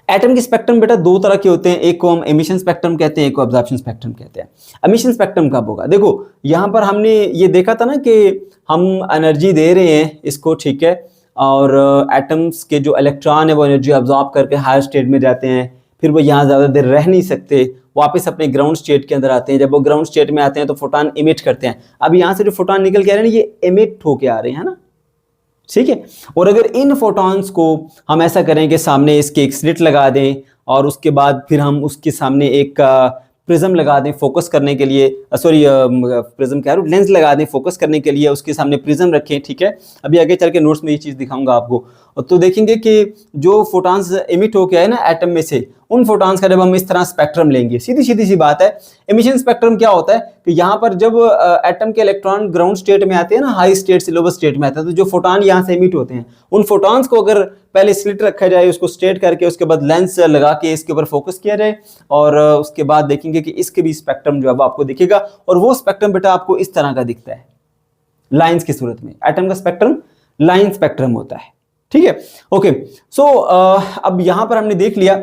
एटम के स्पेक्ट्रम बेटा 2 तरह के होते हैं, एक को हम एमिशन स्पेक्ट्रम कहते हैं, एक को एब्जॉर्प्शन स्पेक्ट्रम कहते हैं। एमिशन स्पेक्ट्रम कब होगा, देखो यहां पर हमने ये देखा था ना कि हम एनर्जी दे रहे हैं इसको, ठीक है, और एटम्स के जो इलेक्ट्रॉन है वो एनर्जी अब्जॉर्ब करके हायर स्टेट में जाते हैं, फिर वो यहाँ ज़्यादा देर रह नहीं सकते, वापस अपने ग्राउंड स्टेट के अंदर आते हैं। जब वो ग्राउंड स्टेट में आते हैं तो फोटॉन इमिट करते हैं। अब यहाँ से जो फोटॉन निकल के आ रहे हैं ये इमिट होके आ रहे हैं ना, ठीक है। और अगर इन फोटॉन्स को हम ऐसा करें कि सामने इसके एक स्लिट लगा दें और उसके बाद फिर हम उसके सामने एक प्रिज्म लगा दें फोकस करने के लिए, सॉरी प्रिज्म क्या है, लेंस लगा दें फोकस करने के लिए, उसके सामने प्रिज्म रखें, ठीक है। अभी आगे चल के नोट्स में ये चीज़ दिखाऊंगा आपको, तो देखेंगे कि जो फोटॉन्स इमिट होके आए ना एटम में से, उन फोटॉन्स का जब हम इस तरह स्पेक्ट्रम लेंगे, सीधी सीधी सी बात है। एमिशन स्पेक्ट्रम क्या होता है कि यहाँ पर जब एटम के इलेक्ट्रॉन ग्राउंड स्टेट में आते हैं ना, हाई स्टेट से लोअर स्टेट में आते हैं, तो जो फोटॉन यहाँ से इमिट होते हैं, उन फोटॉन्स को अगर पहले स्लिट रखा जाए, उसको स्ट्रेट करके उसके बाद लेंस लगा के इसके ऊपर फोकस किया जाए, और उसके बाद देखेंगे कि इसके भी स्पेक्ट्रम जो है वो आपको दिखेगा। और वो स्पेक्ट्रम बेटा आपको इस तरह का दिखता है लाइंस की सूरत में। एटम का स्पेक्ट्रम लाइन स्पेक्ट्रम होता है, ठीक है। ओके, सो अब यहां पर हमने देख लिया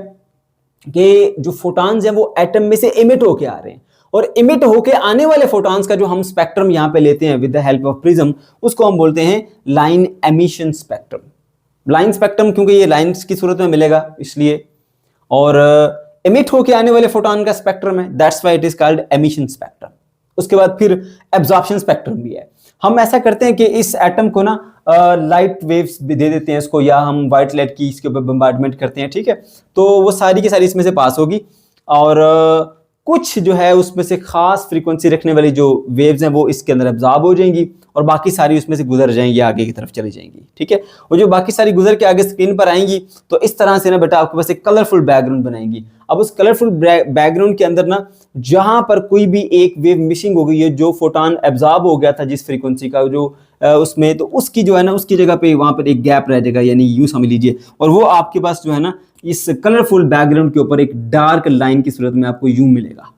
कि जो फोटॉन्स हैं वो एटम में से इमिट होके आ रहे हैं, और इमिट होके आने वाले फोटॉन्स का जो हम स्पेक्ट्रम यहां पे लेते हैं with the help of prism, उसको हम बोलते हैं line emission spectrum. Line spectrum क्योंकि ये लाइंस की सूरत में मिलेगा इसलिए, और इमिट होके आने वाले फोटॉन का स्पेक्ट्रम है, that's why it is called emission spectrum. उसके बाद फिर एब्जॉर्प्शन स्पेक्ट्रम भी है। हम ऐसा करते हैं कि इस एटम को ना लाइट वेव्स भी दे देते हैं इसको, या हम व्हाइट लाइट की इसके ऊपर बम्बार्डमेंट करते हैं, ठीक है। तो वो सारी की सारी इसमें से पास होगी, और कुछ जो है उसमें से खास फ्रीक्वेंसी रखने वाली जो वेव्स हैं वो इसके अंदर एब्जॉर्ब हो जाएंगी, और बाकी सारी उसमें से गुजर जाएंगी, आगे की तरफ चली जाएंगी, ठीक है। और जो बाकी सारी गुजर के आगे स्क्रीन पर आएंगी तो इस तरह से ना बेटा आपके पास एक कलरफुल बैकग्राउंड बनाएंगी। अब उस कलरफुल बैकग्राउंड के अंदर ना जहां पर कोई भी एक वेव मिसिंग हो गई है, जो फोटॉन एब्जॉर्ब हो गया था जिस फ्रीक्वेंसी का, जो उसमें, तो उसकी जो है ना, उसकी जगह पे वहाँ पर एक गैप रह जाएगा, यानी यूँ समझ लीजिए, और वो आपके पास जो है ना इस कलरफुल बैकग्राउंड के ऊपर एक डार्क लाइन की सूरत में आपको यूँ मिलेगा।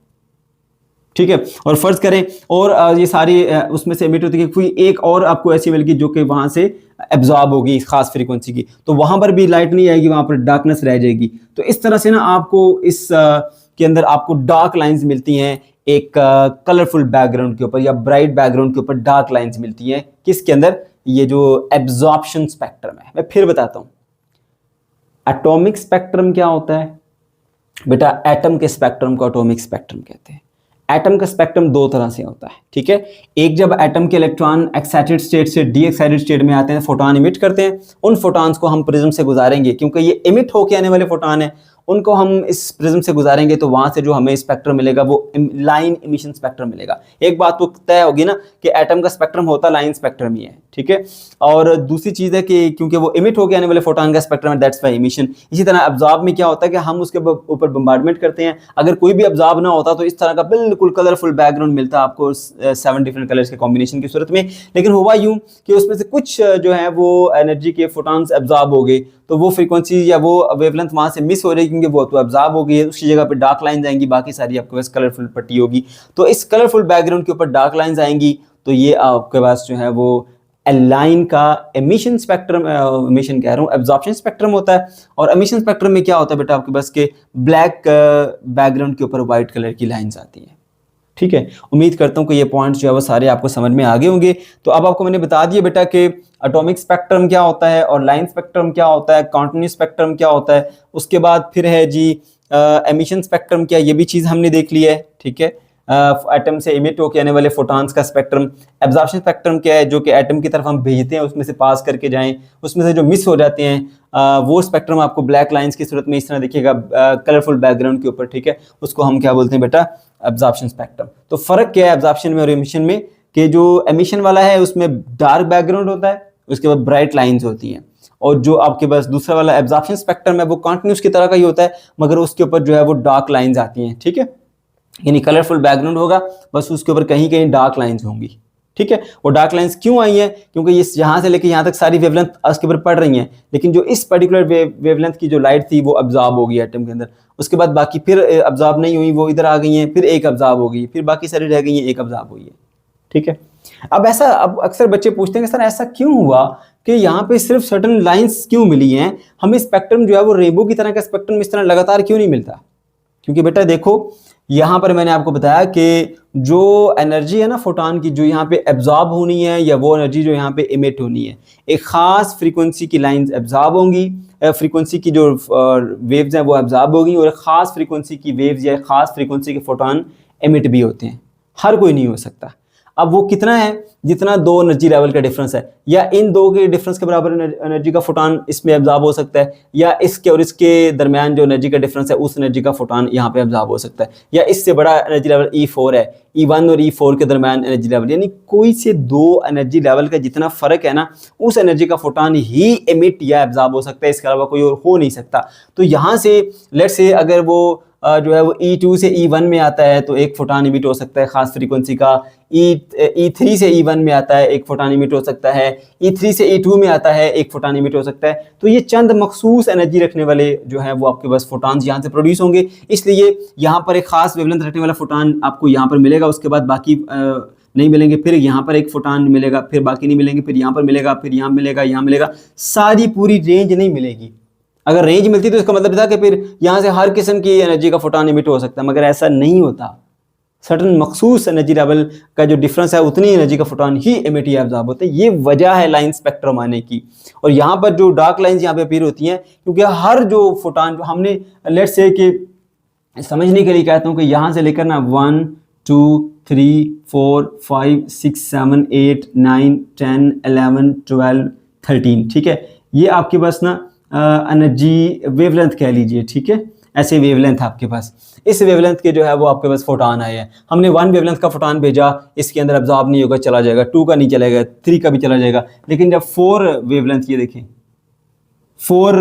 ठीक है, और फर्ज करें और ये सारी उसमें से एमिट होती है, कोई एक और आपको ऐसी मिलेगी जो कि वहां से एब्जॉर्ब होगी इस खास फ्रीक्वेंसी की, तो वहां पर भी लाइट नहीं आएगी, वहां पर डार्कनेस रह जाएगी। तो इस तरह से ना आपको इस के अंदर आपको डार्क लाइंस मिलती हैं एक कलरफुल बैकग्राउंड के ऊपर या ब्राइट बैकग्राउंड के ऊपर डार्क लाइंस मिलती हैं। किसके अंदर? ये जो एब्जॉर्प्शन स्पेक्ट्रम है। मैं फिर बताता हूं, एटॉमिक स्पेक्ट्रम क्या होता है बेटा? एटम के स्पेक्ट्रम को एटॉमिक स्पेक्ट्रम कहते हैं। एटम का स्पेक्ट्रम दो तरह से होता है, ठीक है। एक, जब एटम के इलेक्ट्रॉन एक्साइटेड स्टेट से डी एक्साइटेड स्टेट में आते हैं, फोटॉन इमिट करते हैं, उन फोटॉन्स को हम प्रिज्म से गुजारेंगे, क्योंकि ये इमिट होके आने वाले फोटॉन है, उनको हम इस प्रिज्म से गुजारेंगे तो वहां से जो हमें स्पेक्ट्रम मिलेगा वो लाइन इमिशन स्पेक्ट्रम मिलेगा। एक बात तो तय होगी ना कि एटम का स्पेक्ट्रम होता लाइन स्पेक्ट्रम ही है, ठीक है। और दूसरी चीज है कि क्योंकि वो इमिट होके आने वाले फोटॉन का स्पेक्ट्रम है, दैट्स वाई इमिशन। इसी तरह अब्जॉर्ब में क्या होता है कि हम उसके ऊपर बम्बार्डमेंट करते हैं, अगर कोई भी अब्जॉर्ब ना होता तो इस तरह का बिल्कुल कलरफुल बैकग्राउंड मिलता आपको 7 डिफरेंट कलर्स के कॉम्बिनेशन की सूरत में। लेकिन हुआ यूं कि उसमें से कुछ जो है वो एनर्जी के फोटॉन्स अब्जॉर्ब हो गए, तो वो फ्रीक्वेंसी या वो वेवलेंथ वहां से मिस हो रही, क्योंकि वो तो अब्जॉर्ब हो गई है, उसकी जगह पे डार्क लाइंस आएंगी, बाकी सारी आपके पास कलरफुल पट्टी होगी। तो इस कलरफुल बैकग्राउंड के ऊपर डार्क लाइंस आएंगी, तो ये आपके पास जो है वो लाइन का एमिशन स्पेक्ट्रम, एमिशन कह रहा हूँ, एब्जॉर्प्शन स्पेक्ट्रम होता है। और एमिशन स्पेक्ट्रम में क्या होता है बेटा? आपके पास के ब्लैक बैकग्राउंड के ऊपर व्हाइट कलर की लाइंस आती हैं, ठीक है। उम्मीद करता हूं कि ये पॉइंट्स जो है वो सारे आपको समझ में आ गए होंगे। तो अब आपको मैंने बता दिया बेटा कि एटॉमिक स्पेक्ट्रम क्या होता है और लाइन स्पेक्ट्रम क्या होता है, कॉन्टिन्यूस स्पेक्ट्रम क्या होता है। उसके बाद फिर है जी एमिशन स्पेक्ट्रम क्या, ये भी चीज़ हमने देख ली है, ठीक है। एटम से इमिट होकर आने वाले फोटॉन्स का स्पेक्ट्रम। एब्जॉर्प्शन स्पेक्ट्रम क्या है? जो कि एटम की तरफ हम भेजते हैं, उसमें से पास करके जाएं, उसमें से जो मिस हो जाते हैं वो स्पेक्ट्रम आपको ब्लैक लाइंस की सूरत में इस तरह देखिएगा कलरफुल बैकग्राउंड के ऊपर, ठीक है। उसको हम क्या बोलते हैं बेटा? Absorption spectrum. तो फर्क क्या है एब्जॉर्प्शन में और एमिशन में? कि जो एमिशन वाला है उसमें डार्क बैकग्राउंड होता है, उसके बाद ब्राइट लाइंस होती हैं, और जो आपके पास दूसरा वाला एब्जॉर्प्शन स्पेक्ट्रम है वो कंटिन्यूस की तरह का ही होता है, मगर उसके ऊपर जो है वो डार्क लाइंस आती हैं, ठीक है। यानी कलरफुल बैकग्राउंड होगा, बस उसके ऊपर कहीं कहीं डार्क लाइंस होंगी, ठीक है। वो डार्क लाइंस क्यों आई हैं? क्योंकि ये यहाँ से लेकर यहाँ तक सारी वेवलेंथ उसके ऊपर पड़ रही हैं, लेकिन जो इस पर्टिकुलर वेवलेंथ की जो लाइट थी वो अब्जॉर्ब हो गई एटम के अंदर, उसके बाद बाकी फिर अब्जॉर्ब नहीं हुई, वो इधर आ गई हैं, फिर एक अब्जॉर्ब हो गई, फिर बाकी सारी रह गई हैं, एक अब्जॉर्ब हुई है, ठीक है। अब ऐसा, अब अक्सर बच्चे पूछते हैं कि सर ऐसा क्यों हुआ कि यहाँ पे सिर्फ सर्टन लाइंस क्यों मिली हैं, हमें स्पेक्ट्रम जो है वो रेनबो की तरह का स्पेक्ट्रम इस तरह लगातार क्यों नहीं मिलता? क्योंकि बेटा देखो, यहाँ पर मैंने आपको बताया कि जो एनर्जी है ना फोटॉन की, जो यहाँ पे एब्जॉर्ब होनी है, या वो एनर्जी जो यहाँ पे इमिट होनी है, एक ख़ास फ्रीक्वेंसी की लाइंस एब्जॉर्ब होंगी, फ्रीक्वेंसी की जो वेव्स हैं वो एब्जॉर्ब होगी, और ख़ास फ्रीक्वेंसी की वेव्स या ख़ास फ्रीक्वेंसी के फोटॉन इमिट भी होते हैं। हर कोई नहीं हो सकता। अब वो कितना है? जितना दो एनर्जी लेवल का डिफरेंस है, या इन दो के डिफरेंस के बराबर एनर्जी का फोटॉन इसमें एब्जॉर्ब हो सकता है, या इसके और इसके दरमियान जो एनर्जी का डिफरेंस है उस एनर्जी का फोटॉन यहाँ पे एब्जॉर्ब हो सकता है, या इससे बड़ा एनर्जी लेवल E4 है, E1 और E4 के दरमियान एनर्जी लेवल, यानी कोई से दो एनर्जी लेवल का जितना फर्क है ना, उस एनर्जी का फोटॉन ही इमिट या एब्जॉर्ब हो सकता है, इसके अलावा कोई और हो नहीं सकता। तो यहाँ से लेट्स से अगर वो जो है वो E2 से E1 में आता है तो एक फोटॉन इमिट हो सकता है खास फ्रीक्वेंसी का, E3 से E1 में आता है एक फोटॉन इमिट हो सकता है, E3 से E2 में आता है एक फोटॉन इमिट हो सकता है। तो ये चंद मखसूस एनर्जी रखने वाले जो है वो आपके पास फोटॉन्स यहाँ से प्रोड्यूस होंगे, इसलिए यहाँ पर एक खास वेवलेंथ रखने वाला फोटॉन आपको यहाँ पर मिलेगा, उसके बाद बाकी नहीं मिलेंगे, फिर यहाँ पर एक फोटॉन मिलेगा, फिर बाकी नहीं मिलेंगे, फिर यहाँ पर मिलेगा, फिर यहाँ मिलेगा, यहाँ मिलेगा, सारी पूरी रेंज नहीं मिलेगी। अगर रेंज मिलती तो इसका मतलब था कि फिर यहाँ से हर किस्म की एनर्जी का फोटॉन इमिट हो सकता है, मगर ऐसा नहीं होता। सर्टन मखसूस एनर्जी लेवल का जो डिफरेंस है उतनी एनर्जी का फोटॉन ही इमिट या एब्जॉर्ब होते हैं। ये वजह है लाइन स्पेक्ट्रम आने की। और यहाँ पर जो डार्क लाइंस यहाँ पे अपीयर होती हैं, क्योंकि हर जो फोटॉन जो हमने लेट्स से कि समझने के लिए कहता हूँ कि यहाँ से लेकर ना 1 2 3 4 5 6 7 8 9 10 11 12 13, ठीक है। ये आपके पास ना एनर्जी वेवलेंथ कह लीजिए, ठीक है। ऐसे वेवलेंथ आपके पास, इस वेवलेंथ के जो है वो आपके पास फोटॉन आए हैं। हमने 1 वेवलेंथ का फोटॉन भेजा, इसके अंदर एब्जॉर्ब नहीं होगा, चला जाएगा, 2 का नहीं चलेगा, 3 का भी चला जाएगा। लेकिन जब 4 वेवलेंथ, ये देखें 4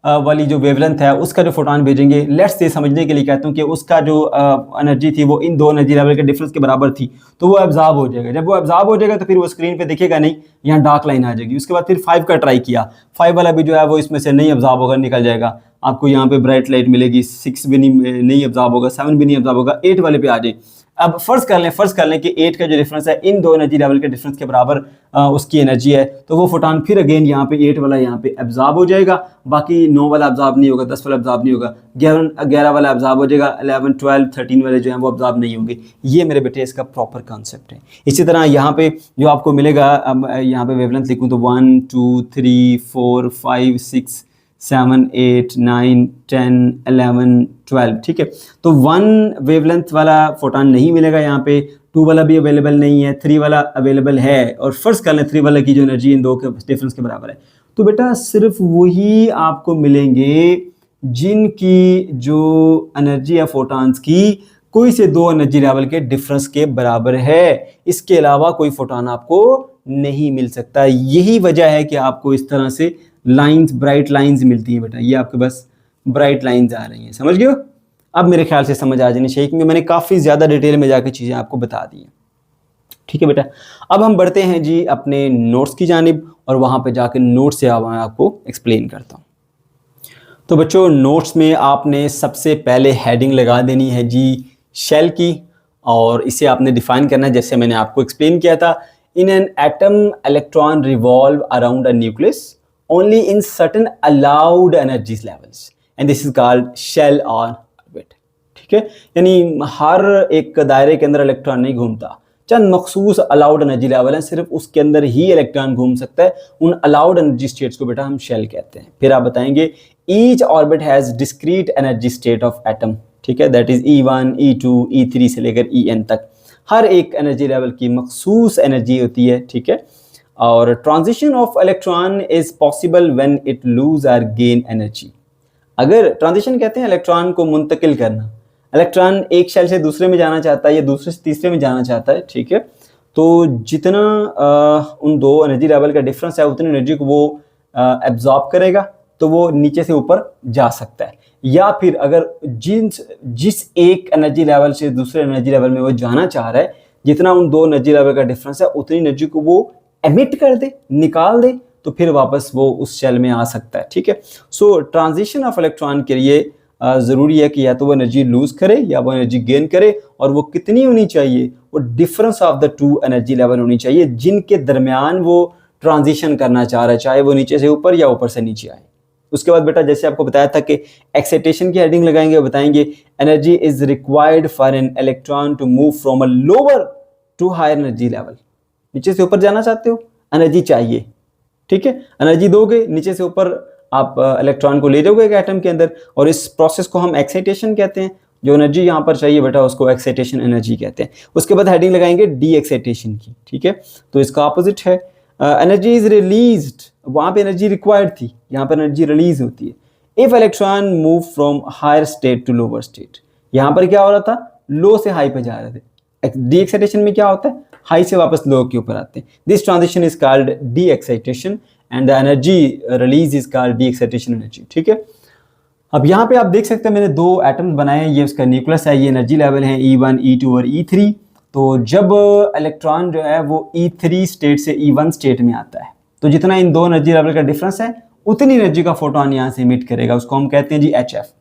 वाली जो वेवलेंथ है उसका जो फोटोन भेजेंगे, लेट्स से समझने के लिए कहता हूँ कि उसका जो एनर्जी थी वो इन दो एनर्जी लेवल के डिफरेंस के बराबर थी, तो वो एब्जॉर्ब हो जाएगा। जब वो एब्जॉर्ब हो जाएगा तो फिर वो स्क्रीन पे दिखेगा नहीं, यहाँ डार्क लाइन आ जाएगी। उसके बाद फिर 5 का ट्राई किया, 5 वाला भी जो है वो इसमें से नहीं एब्जॉर्ब होगा, निकल जाएगा। आपको यहाँ पे ब्राइट लाइट मिलेगी, 6 भी नहीं एब्जॉर्ब होगा, 7 भी नहीं एब्जॉर्ब होगा, 8 वाले पे आ जाए। अब फर्ज कर लें कि 8 का जो डिफरेंस है इन दो एनर्जी लेवल के डिफरेंस के बराबर उसकी एनर्जी है, तो वो फोटोन फिर अगेन यहाँ पे 8 वाला यहाँ पे एब्जॉर्ब हो जाएगा, बाकी 9 वाला एब्जॉर्ब नहीं होगा, 10 वाला एब्जॉर्ब नहीं होगा, 11 वाला एब्जॉर्ब हो जाएगा, 11, 12, 13 वाले जो हैं वो एब्जॉर्ब नहीं होंगे। ये मेरे बेटे इसका प्रॉपर कॉन्सेप्ट है। इसी तरह यहाँ पे जो आपको मिलेगा, यहाँ पे वेवलेंथ लिखूँ तो 1 2 3 4 5 6 7 8 9 10 11 12, ठीक है। तो 1 वेवलेंथ वाला फोटोन नहीं मिलेगा यहाँ पे, 2 वाला भी अवेलेबल नहीं है, 3 वाला अवेलेबल है, और फर्स्ट कर लें 3 वाला की जो एनर्जी इन दो के डिफरेंस के बराबर है। तो बेटा सिर्फ वही आपको मिलेंगे जिनकी जो एनर्जी है फोटॉन्स की कोई से दो एनर्जी लेवल के डिफरेंस के बराबर है। इसके अलावा कोई फोटोन आपको नहीं मिल सकता। यही वजह है कि आपको इस तरह से लाइंस, ब्राइट लाइंस मिलती है बेटा। ये आपके बस ब्राइट लाइंस आ रही हैं, समझ गए हो? अब मेरे ख्याल से समझ आ जानी चाहिए, क्योंकि मैंने काफ़ी ज़्यादा डिटेल में जाकर चीज़ें आपको बता दी हैं। ठीक है बेटा, अब हम बढ़ते हैं जी अपने नोट्स की जानिब, और वहाँ पे जाकर नोट्स से मैं आपको एक्सप्लेन करता हूँ। तो बच्चों, नोट्स में आपने सबसे पहले हेडिंग लगा देनी है जी शेल की, और इसे आपने डिफाइन करना है जैसे मैंने आपको एक्सप्लेन किया था। In an atom electron revolve around a nucleus only in certain allowed energies levels and this is called shell or orbit. ठीक है, यानी हर एक दायरे के अंदर इलेक्ट्रॉन नहीं घूमता, चंद मखसूस अलाउड एनर्जी लेवल है, सिर्फ उसके अंदर ही इलेक्ट्रॉन घूम सकता है। उन अलाउड एनर्जी स्टेट्स को बेटा हम शेल कहते हैं। फिर आप बताएंगे each orbit has discrete energy state of atom, ठीक है, that is E1, E2, E3 से लेकर En तक। हर एक एनर्जी लेवल की मखसूस एनर्जी होती है, ठीक है। और transition of electron is possible when it lose or gain energy. अगर ट्रांजिशन कहते हैं इलेक्ट्रॉन को मुंतकिल करना, इलेक्ट्रॉन एक शेल से दूसरे में जाना चाहता है या दूसरे से तीसरे में जाना चाहता है, ठीक है, तो जितना उन दो एनर्जी लेवल का डिफरेंस है उतनी एनर्जी को वो एब्जॉर्ब करेगा, तो वो नीचे से ऊपर जा सकता है। या फिर अगर जिस एक एनर्जी लेवल से दूसरे एनर्जी लेवल में वो जाना चाह रहा है, जितना उन दो एनर्जी लेवल का डिफरेंस है उतनी एनर्जी को वो एमिट कर दे, निकाल दे, तो फिर वापस वो उस शेल में आ सकता है। ठीक है, सो ट्रांजिशन ऑफ इलेक्ट्रॉन के लिए ज़रूरी है कि या तो वो एनर्जी लूज करे या वो एनर्जी गेन करे, और वो कितनी होनी चाहिए, वो difference of the two energy level होनी चाहिए जिनके दरमियान वो ट्रांजिशन करना चाह रहा है, चाहे वो नीचे से ऊपर या ऊपर से नीचे आए। उसके बाद बेटा जैसे आपको बताया था कि एक्साइटेशन की हेडिंग लगाएंगे, बताएंगे energy is required for an electron to move from a lower to higher energy level. नीचे से ऊपर जाना चाहते हो, एनर्जी चाहिए, ठीक है, एनर्जी दोगे, नीचे से ऊपर आप इलेक्ट्रॉन को ले जाओगे एक एटम के अंदर, और इस प्रोसेस को हम एक्साइटेशन कहते हैं। जो एनर्जी यहाँ पर चाहिए बेटा उसको एक्साइटेशन एनर्जी कहते हैं। उसके बाद हेडिंग लगाएंगे डी एक्साइटेशन की, ठीक है, तो इसका ऑपोजिट है एनर्जी इज रिलीज्ड। वहाँ पे एनर्जी रिक्वायर्ड थी, यहाँ पर एनर्जी रिलीज होती है। If electron move from higher state to lower state, यहाँ पर क्या हो रहा था, लो से हाई पे जा रहे थे। डी एक्साइटेशन में क्या होता है, हाई से वापस लो के ऊपर आते हैं। This transition is called D excitation and the energy release is called D excitation energy. ठीक है, अब यहाँ पे आप देख सकते हैं मैंने दो एटम्स बनाए हैं, ये उसका न्यूक्लियस है, ये एनर्जी लेवल है E1, E2 और E3। तो जब इलेक्ट्रॉन जो है वो E3 स्टेट से E1 स्टेट में आता है, तो जितना इन दो एनर्जी लेवल का डिफरेंस है उतनी एनर्जी का फोटोन यहाँ से इमिट करेगा, उसको हम कहते हैं जी HF।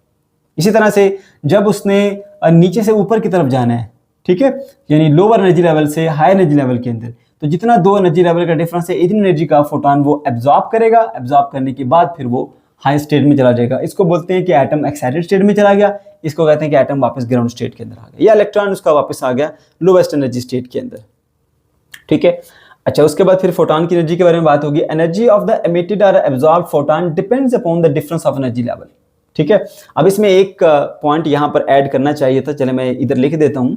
इसी तरह से जब उसने नीचे से ऊपर की तरफ जाना है, ठीक है, यानी लोअर एनर्जी लेवल से हाई एनर्जी लेवल के अंदर, तो जितना दो एनर्जी लेवल का डिफरेंस है इतनी एनर्जी का फोटोन वो एब्जॉर्ब करेगा। एब्जॉर्ब करने के बाद फिर वो हाई स्टेट में चला जाएगा। इसको बोलते हैं कि एटम एक्साइटेड स्टेट में चला गया, इसको कहते हैं कि एटम वापस ग्राउंड स्टेट के अंदर आ गया, या इलेक्ट्रॉन उसका वापस आ गया लोवेस्ट एनर्जी स्टेट के अंदर। ठीक है, अच्छा, उसके बाद फिर फोटोन की एनर्जी के बारे में बात होगी। एनर्जी ऑफ द एमिटेड और absorb photon depends upon the difference of energy level. ठीक है, अब इसमें एक पॉइंट यहाँ पर ऐड करना चाहिए था, चले मैं इधर लिख देता हूँ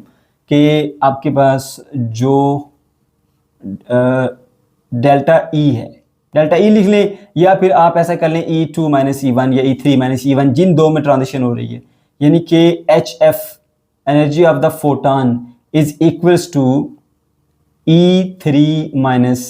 कि आपके पास जो डेल्टा E है, डेल्टा E लिख लें, या फिर आप ऐसा कर लें E2 माइनस E1 या E3 माइनस E1, जिन दो में ट्रांजिशन हो रही है, यानी कि HF energy of the photon is equals to E3 minus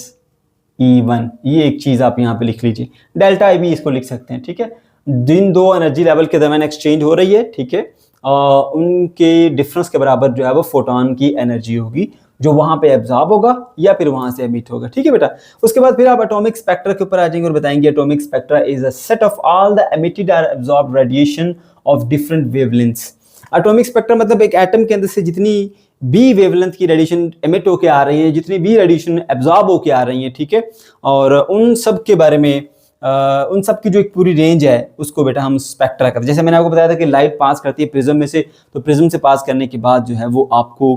E1। ये एक चीज़ आप यहाँ पे लिख लीजिए, डेल्टा I भी इसको लिख सकते हैं। ठीक है, जिन दो एनर्जी लेवल के दरमियान एक्सचेंज हो रही है, ठीक है, उनके डिफरेंस के बराबर जो है वो फोटोन की एनर्जी होगी जो वहां पे एब्जॉर्ब होगा या फिर वहां से एमिट होगा, ठीक है बेटा। उसके बाद फिर आप एटॉमिक स्पेक्ट्रा के ऊपर आ जाएंगे और बताएंगे atomic spectra is a set of all the emitted और absorbed radiation of different wavelengths. Atomic spectra मतलब एक एटम के अंदर से जितनी भी वेवलेंथ की रेडिएशन एमिट होके आ रही है, जितनी भी रेडिएशन एब्जॉर्ब होके आ रही है, ठीक है, और उन सब के बारे में उन सब की जो एक पूरी रेंज है उसको बेटा हम स्पेक्ट्रा करते हैं। जैसे मैंने आपको बताया था कि लाइट पास करती है प्रिज्म में से, तो प्रिज्म से पास करने के बाद जो है वो आपको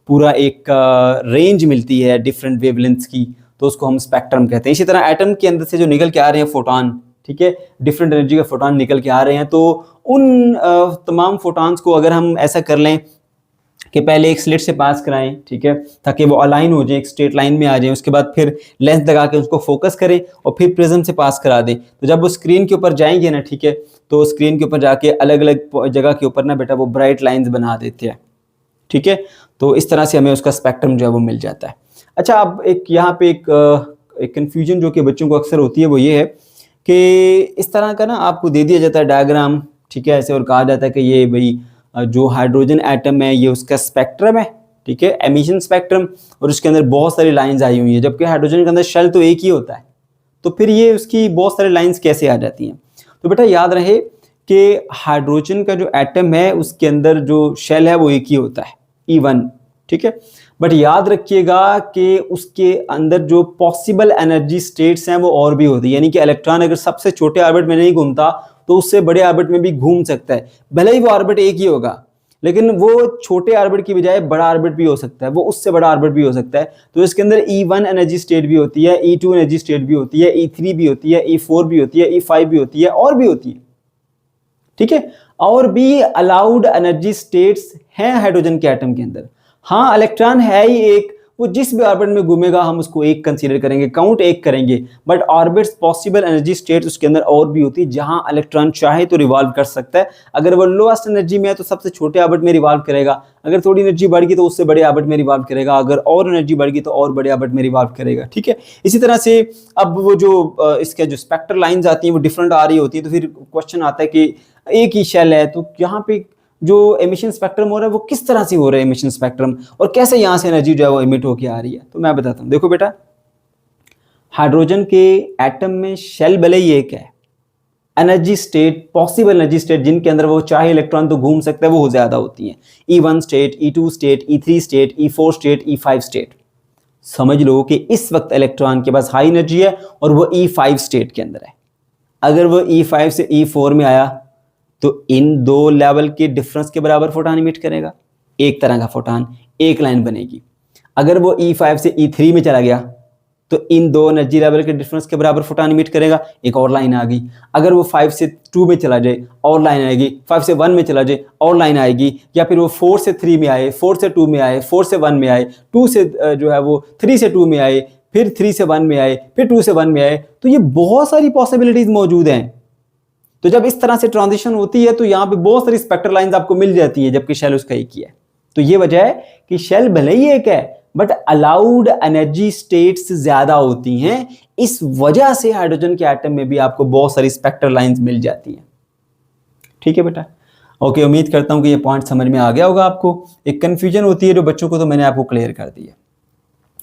पूरा एक रेंज मिलती है डिफरेंट वेवलेंथ्स की, तो उसको हम स्पेक्ट्रम कहते हैं। इसी तरह एटम के अंदर से जो निकल के आ रहे हैं फोटॉन, ठीक है, डिफरेंट एनर्जी के फोटॉन निकल के आ रहे हैं, तो उन तमाम फोटॉन्स को अगर हम ऐसा कर लें कि पहले एक स्लिट से पास कराएं, ठीक है, ताकि वो अलाइन हो जाए, एक स्ट्रेट लाइन में आ जाए, उसके बाद फिर लेंस लगा के उसको फोकस करें और फिर प्रिज्म से पास करा दें, तो जब वो स्क्रीन के ऊपर जाएंगे ना, ठीक है, तो स्क्रीन के ऊपर जाके अलग अलग जगह के ऊपर ना बेटा वो ब्राइट लाइंस बना देते हैं, ठीक है। तो इस तरह से हमें उसका स्पेक्ट्रम जो है वो मिल जाता है। अच्छा, अब एक यहाँ पे एक कन्फ्यूजन जो कि बच्चों को अक्सर होती है वो ये है कि इस तरह का ना आपको दे दिया जाता है डायग्राम, ठीक है, ऐसे, और कहा जाता है कि ये भाई जो हाइड्रोजन एटम है ये उसका स्पेक्ट्रम है, ठीक है, एमिशन स्पेक्ट्रम, और उसके अंदर बहुत सारी लाइंस आई हुई है, जबकि हाइड्रोजन के अंदर शेल तो एक ही होता है, तो फिर ये उसकी बहुत सारी लाइंस कैसे आ जाती हैं। तो बेटा याद रहे कि हाइड्रोजन का जो एटम है उसके अंदर जो शेल है वो एक ही होता है, E1, ठीक है, बट याद रखिएगा कि उसके अंदर जो पॉसिबल एनर्जी स्टेट्स हैं वो और भी होती है, यानी कि इलेक्ट्रॉन अगर सबसे छोटे ऑर्बिट में नहीं घूमता तो उससे बड़े ऑर्बिट में भी घूम सकता है, भले ही वो ऑर्बिट एक ही होगा, लेकिन वो छोटे ऑर्बिट की बजाय बड़ा ऑर्बिट भी हो सकता है, वो उससे बड़ा ऑर्बिट भी हो सकता है। तो इसके अंदर E1 एनर्जी स्टेट भी होती है, E2 एनर्जी स्टेट भी होती है, E3 भी होती है, E4 भी होती है, E5 भी होती है, और भी होती है, ठीक है, और भी अलाउड एनर्जी स्टेट्स हैं हाइड्रोजन के एटम के अंदर। हाँ, इलेक्ट्रॉन है ही एक, वो जिस भी ऑर्बिट में घूमेगा हम उसको एक कंसीडर करेंगे, काउंट एक करेंगे, but orbits possible energy state उसके अंदर और भी होती है जहां इलेक्ट्रॉन चाहे तो रिवॉल्व कर सकता है। अगर वो लोएस्ट एनर्जी में है तो सबसे छोटे ऑर्बिट में रिवॉल्व करेगा, अगर थोड़ी एनर्जी बढ़ गई तो उससे बड़े ऑर्बिट में रिवॉल्व करेगा, अगर और एनर्जी बढ़ गई तो और बड़े ऑर्बिट में रिवॉल्व करेगा, ठीक है। इसी तरह से अब वो जो इसके जो स्पेक्ट्रल लाइंस आती हैं वो डिफरेंट आ रही होती है, तो फिर क्वेश्चन आता है कि एक ही शेल है तो यहाँ पे जो एमिशन स्पेक्ट्रम हो रहा है वो किस तरह से हो रहा है एमिशन स्पेक्ट्रम, और कैसे यहाँ से एनर्जी जो है वो एमिट होकर आ रही है। तो मैं बताता हूँ, देखो बेटा, हाइड्रोजन के एटम में शेल भले ही एक है, energy state, possible energy state जिनके अंदर वो चाहे इलेक्ट्रॉन तो घूम सकता है वो ज्यादा होती हैं, E1 state, E2 state, E3 state, E4 state, E5 state. समझ लो कि इस वक्त इलेक्ट्रॉन के पास हाई एनर्जी है और वो E5 स्टेट के अंदर है। अगर वो E5 से E4 में आया तो इन दो लेवल के डिफरेंस के बराबर फोटॉन इमिट करेगा, एक तरह का फोटॉन, एक लाइन बनेगी। अगर वो E5 से E3 में चला गया तो इन दो एनर्जी लेवल के डिफरेंस के बराबर फोटॉन इमिट करेगा, एक और लाइन आ गई। अगर वो 5 से 2 में चला जाए और लाइन आएगी, 5 से 1 में चला जाए और लाइन आएगी, या फिर वो 4 से 3 में आए, 4 से 2 में आए, 4 से 1 में आए, 2 से जो है वो 3 से 2 में आए, फिर 3 से 1 में आए, फिर 2 से 1 में आए, तो ये बहुत सारी पॉसिबिलिटीज मौजूद हैं। तो जब इस तरह से ट्रांजिशन होती है तो यहाँ पे बहुत सारी स्पेक्ट्रल लाइंस आपको मिल जाती है, जबकि शेल उसका एक ही है। तो ये वजह है कि शेल भले ही एक है बट अलाउड एनर्जी स्टेट्स ज्यादा होती हैं, इस वजह से हाइड्रोजन के एटम में भी आपको बहुत सारी स्पेक्ट्रल लाइंस मिल जाती हैं, ठीक है बेटा। ओके, उम्मीद करता हूं कि ये पॉइंट समझ में आ गया होगा आपको। एक कंफ्यूजन होती है जो बच्चों को, तो मैंने आपको क्लियर कर दी है।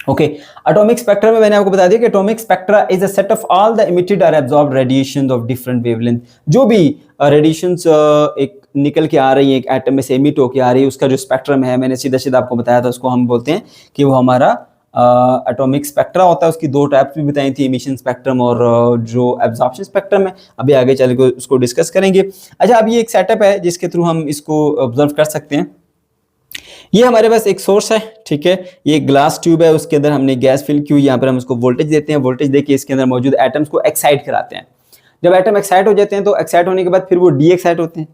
ओके, एटॉमिक स्पेक्ट्रा में मैंने आपको बता दिया कि atomic spectra is a set of all the emitted और absorbed radiations of different wavelength. जो भी रेडिएशंस एक निकल के आ रही है, एक एटम में से इमिट होकर आ रही है, उसका जो स्पेक्ट्रम है, मैंने सीधा सीधा आपको बताया था, उसको हम बोलते हैं कि वो हमारा एटॉमिक स्पेक्ट्रा होता है। उसकी दो टाइप्स भी बताई थी, इमिशन स्पेक्ट्रम और जो एब्जॉर्प्शन स्पेक्ट्रम है। अभी आगे चल के उसको डिस्कस करेंगे। अच्छा, अब ये एक सेटअप है जिसके थ्रू हम इसको ऑब्जर्व कर सकते हैं। ये हमारे पास एक सोर्स है, ठीक है, ये ग्लास ट्यूब है, उसके अंदर हमने गैस फिल की हुई, यहाँ पर हम उसको वोल्टेज देते हैं, वोल्टेज देके इसके अंदर मौजूद एटम्स को एक्साइट कराते हैं। जब एटम एक्साइट हो जाते हैं तो एक्साइट होने के बाद फिर वो डी एक्साइट होते हैं,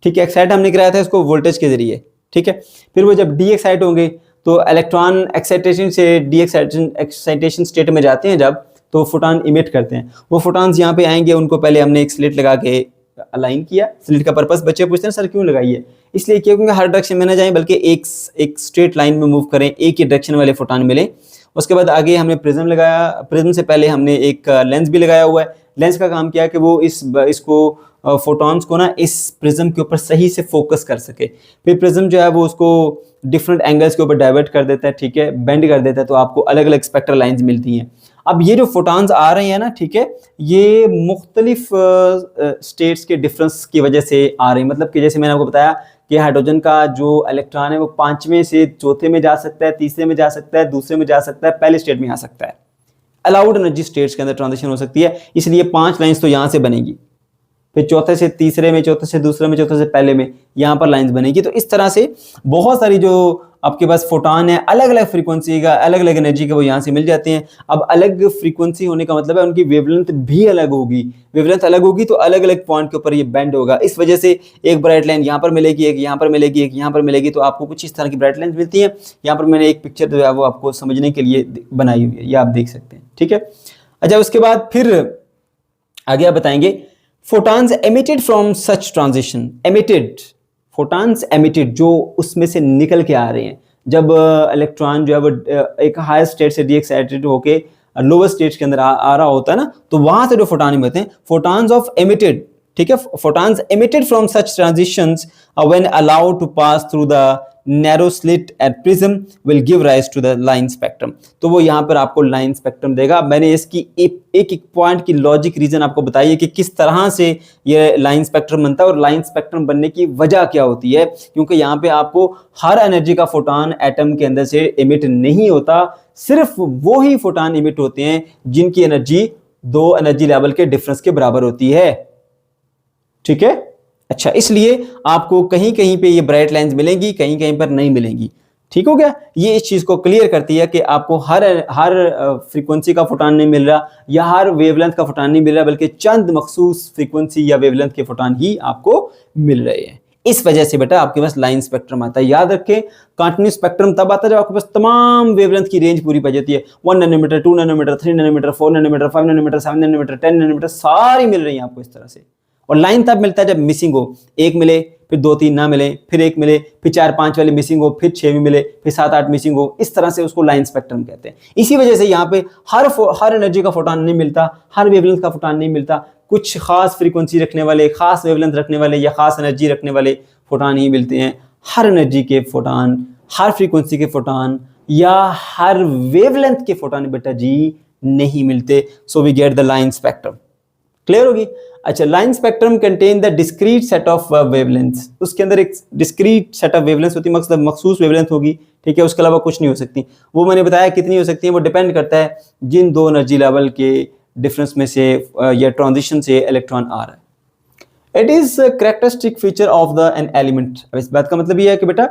ठीक है। एक्साइट हमने कराया था इसको वोल्टेज के जरिए, ठीक है। फिर वो जब डी एक्साइट होंगे तो इलेक्ट्रॉन एक्साइटेशन से डी एक्साइटेशन स्टेट में जाते हैं, जब तो फोटॉन इमिट करते हैं। वो फोटॉन्स यहाँ पे आएंगे, उनको पहले हमने एक स्लिट लगा के अलाइन किया। स्लिट का पर्पस बच्चे पूछते हैं सर क्यों लगाई है, इसलिए क्योंकि हर डायरेक्शन में ना जाए बल्कि एक स्ट्रेट लाइन में मूव करें, एक ही डायरेक्शन वाले फोटॉन मिले। उसके बाद आगे हमने प्रिज्म लगाया, प्रिज्म से पहले हमने एक लेंस भी लगाया हुआ है। लेंस का काम क्या है कि वो इसको फोटॉन्स को ना इस प्रिज्म के ऊपर सही से फोकस कर सके। फिर प्रिज्म जो है वो उसको डिफरेंट एंगल्स के ऊपर डाइवर्ट कर देता है, ठीक है, बेंड कर देता है, तो आपको अलग अलग स्पेक्ट्रल लाइंस मिलती हैं। अब ये जो फोटॉन्स आ रहे हैं ना, ठीक है, ये मुख्तलिफ स्टेट्स के डिफरेंस की वजह से आ रही है। मतलब कि जैसे मैंने आपको बताया कि हाइड्रोजन का जो इलेक्ट्रॉन है वो 5वें से चौथे में जा सकता है, तीसरे में जा सकता है, दूसरे में जा सकता है, पहले स्टेट में आ सकता है। अलाउड एनर्जी स्टेट्स के अंदर ट्रांजिशन हो सकती है, इसलिए 5 लाइंस तो यहां से बनेगी, फिर चौथे से तीसरे में, चौथे से दूसरे में, चौथे से पहले में, यहाँ पर लाइंस बनेगी। तो इस तरह से बहुत सारी जो आपके पास फोटॉन है अलग अलग फ्रीक्वेंसी का, अलग अलग एनर्जी के, वो यहाँ से मिल जाते हैं। अब अलग फ्रीक्वेंसी होने का मतलब है उनकी वेवलेंथ भी अलग होगी। वेवलेंथ अलग होगी तो अलग अलग पॉइंट के ऊपर ये बेंड होगा। इस वजह से एक ब्राइट लाइन यहाँ पर मिलेगी, एक यहाँ पर मिलेगी, एक यहाँ पर मिलेगी, तो आपको कुछ इस तरह की ब्राइट लाइन मिलती है। यहाँ पर मैंने एक पिक्चर जो है वो आपको समझने के लिए बनाई हुई है, ये आप देख सकते हैं, ठीक है। अच्छा, उसके बाद फिर आगे आप बताएंगे photons emitted from such transition, emitted, photons emitted, जो उसमें से निकल के आ रहे हैं जब इलेक्ट्रॉन जो है वो एक हायर स्टेट से डीएक्साइटेड होके लोअर स्टेट के अंदर आ रहा होता है ना, तो वहां से जो फोटॉन मिलते हैं, photons of emitted, ठीक है, photons emitted from such transitions when allowed to pass through the narrow slit at prism will give rise to the line spectrum। तो वो यहाँ पर आपको लाइन स्पेक्ट्रम देगा। मैंने इसकी एक पॉइंट की लॉजिक रीजन आपको बताई है कि किस तरह से ये लाइन स्पेक्ट्रम बनता है और लाइन स्पेक्ट्रम बनने की वजह क्या होती है, क्योंकि यहाँ पे आपको हर एनर्जी का फोटॉन एटम के अंदर से इमिट नहीं होता, सिर्फ वो ही फोटॉन इमिट होते हैं जिनकी एनर्जी 2 एनर्जी लेवल के डिफरेंस के बराबर होती है, ठीक है। अच्छा, इसलिए आपको कहीं कहीं पे ये ब्राइट लाइंस मिलेंगी, कहीं कहीं पर नहीं मिलेंगी, ठीक हो गया। ये इस चीज को क्लियर करती है कि आपको हर फ्रीक्वेंसी का फोटॉन नहीं मिल रहा या हर वेवलेंथ का फोटॉन नहीं मिल रहा, बल्कि चंद मखसूस फ्रीक्वेंसी या वेवलेंथ के फोटॉन ही आपको मिल रहे हैं। इस वजह से बेटा आपके पास लाइन स्पेक्ट्रम आता है। याद रखें, कंटिन्यूस स्पेक्ट्रम तब आता है जब आपके पास तमाम वेवलेंथ की रेंज पूरी पड़ जाती है। 1 nanometer, 2 nanometer, 3 nanometer, 4 nanometer, 5 nanometer, 7 nanometer, 10 nanometer, सारी मिल रही है आपको इस तरह से। और लाइन तब मिलता है जब मिसिंग हो, एक मिले, फिर 2-3 ना मिले, फिर एक मिले, फिर 4-5 वाले मिसिंग हो, फिर 6 भी मिले, फिर 7-8 मिसिंग हो। इस तरह से उसको लाइन स्पेक्ट्रम कहते हैं। इसी वजह से यहाँ पे हर एनर्जी का फोटॉन नहीं मिलता, हर वेवलेंथ का फोटॉन नहीं मिलता। कुछ खास फ्रीक्वेंसी रखने वाले, खास वेवलेंथ रखने वाले या खास एनर्जी रखने वाले फोटॉन ही मिलते हैं। हर एनर्जी के फोटॉन, हर फ्रीक्वेंसी के फोटॉन या हर वेवलेंथ के फोटॉन बेटा जी नहीं मिलते। So we get the line spectrum. Clear होगी। अच्छा, line spectrum contain the discrete set of wavelengths. उसके अंदर एक डिस्क्रीट सेट ऑफ वेवलेंथ्स होती है, मतलब मखसूस वेवलेंथ होगी, ठीक है, उसके अलावा कुछ नहीं हो सकती। वो मैंने बताया कितनी हो सकती है, वो डिपेंड करता है जिन 2 एनर्जी लेवल के डिफरेंस में से या ट्रांजिशन से इलेक्ट्रॉन आ रहा है। It is characteristic feature of the an element. अब इस बात का मतलब ये है कि बेटा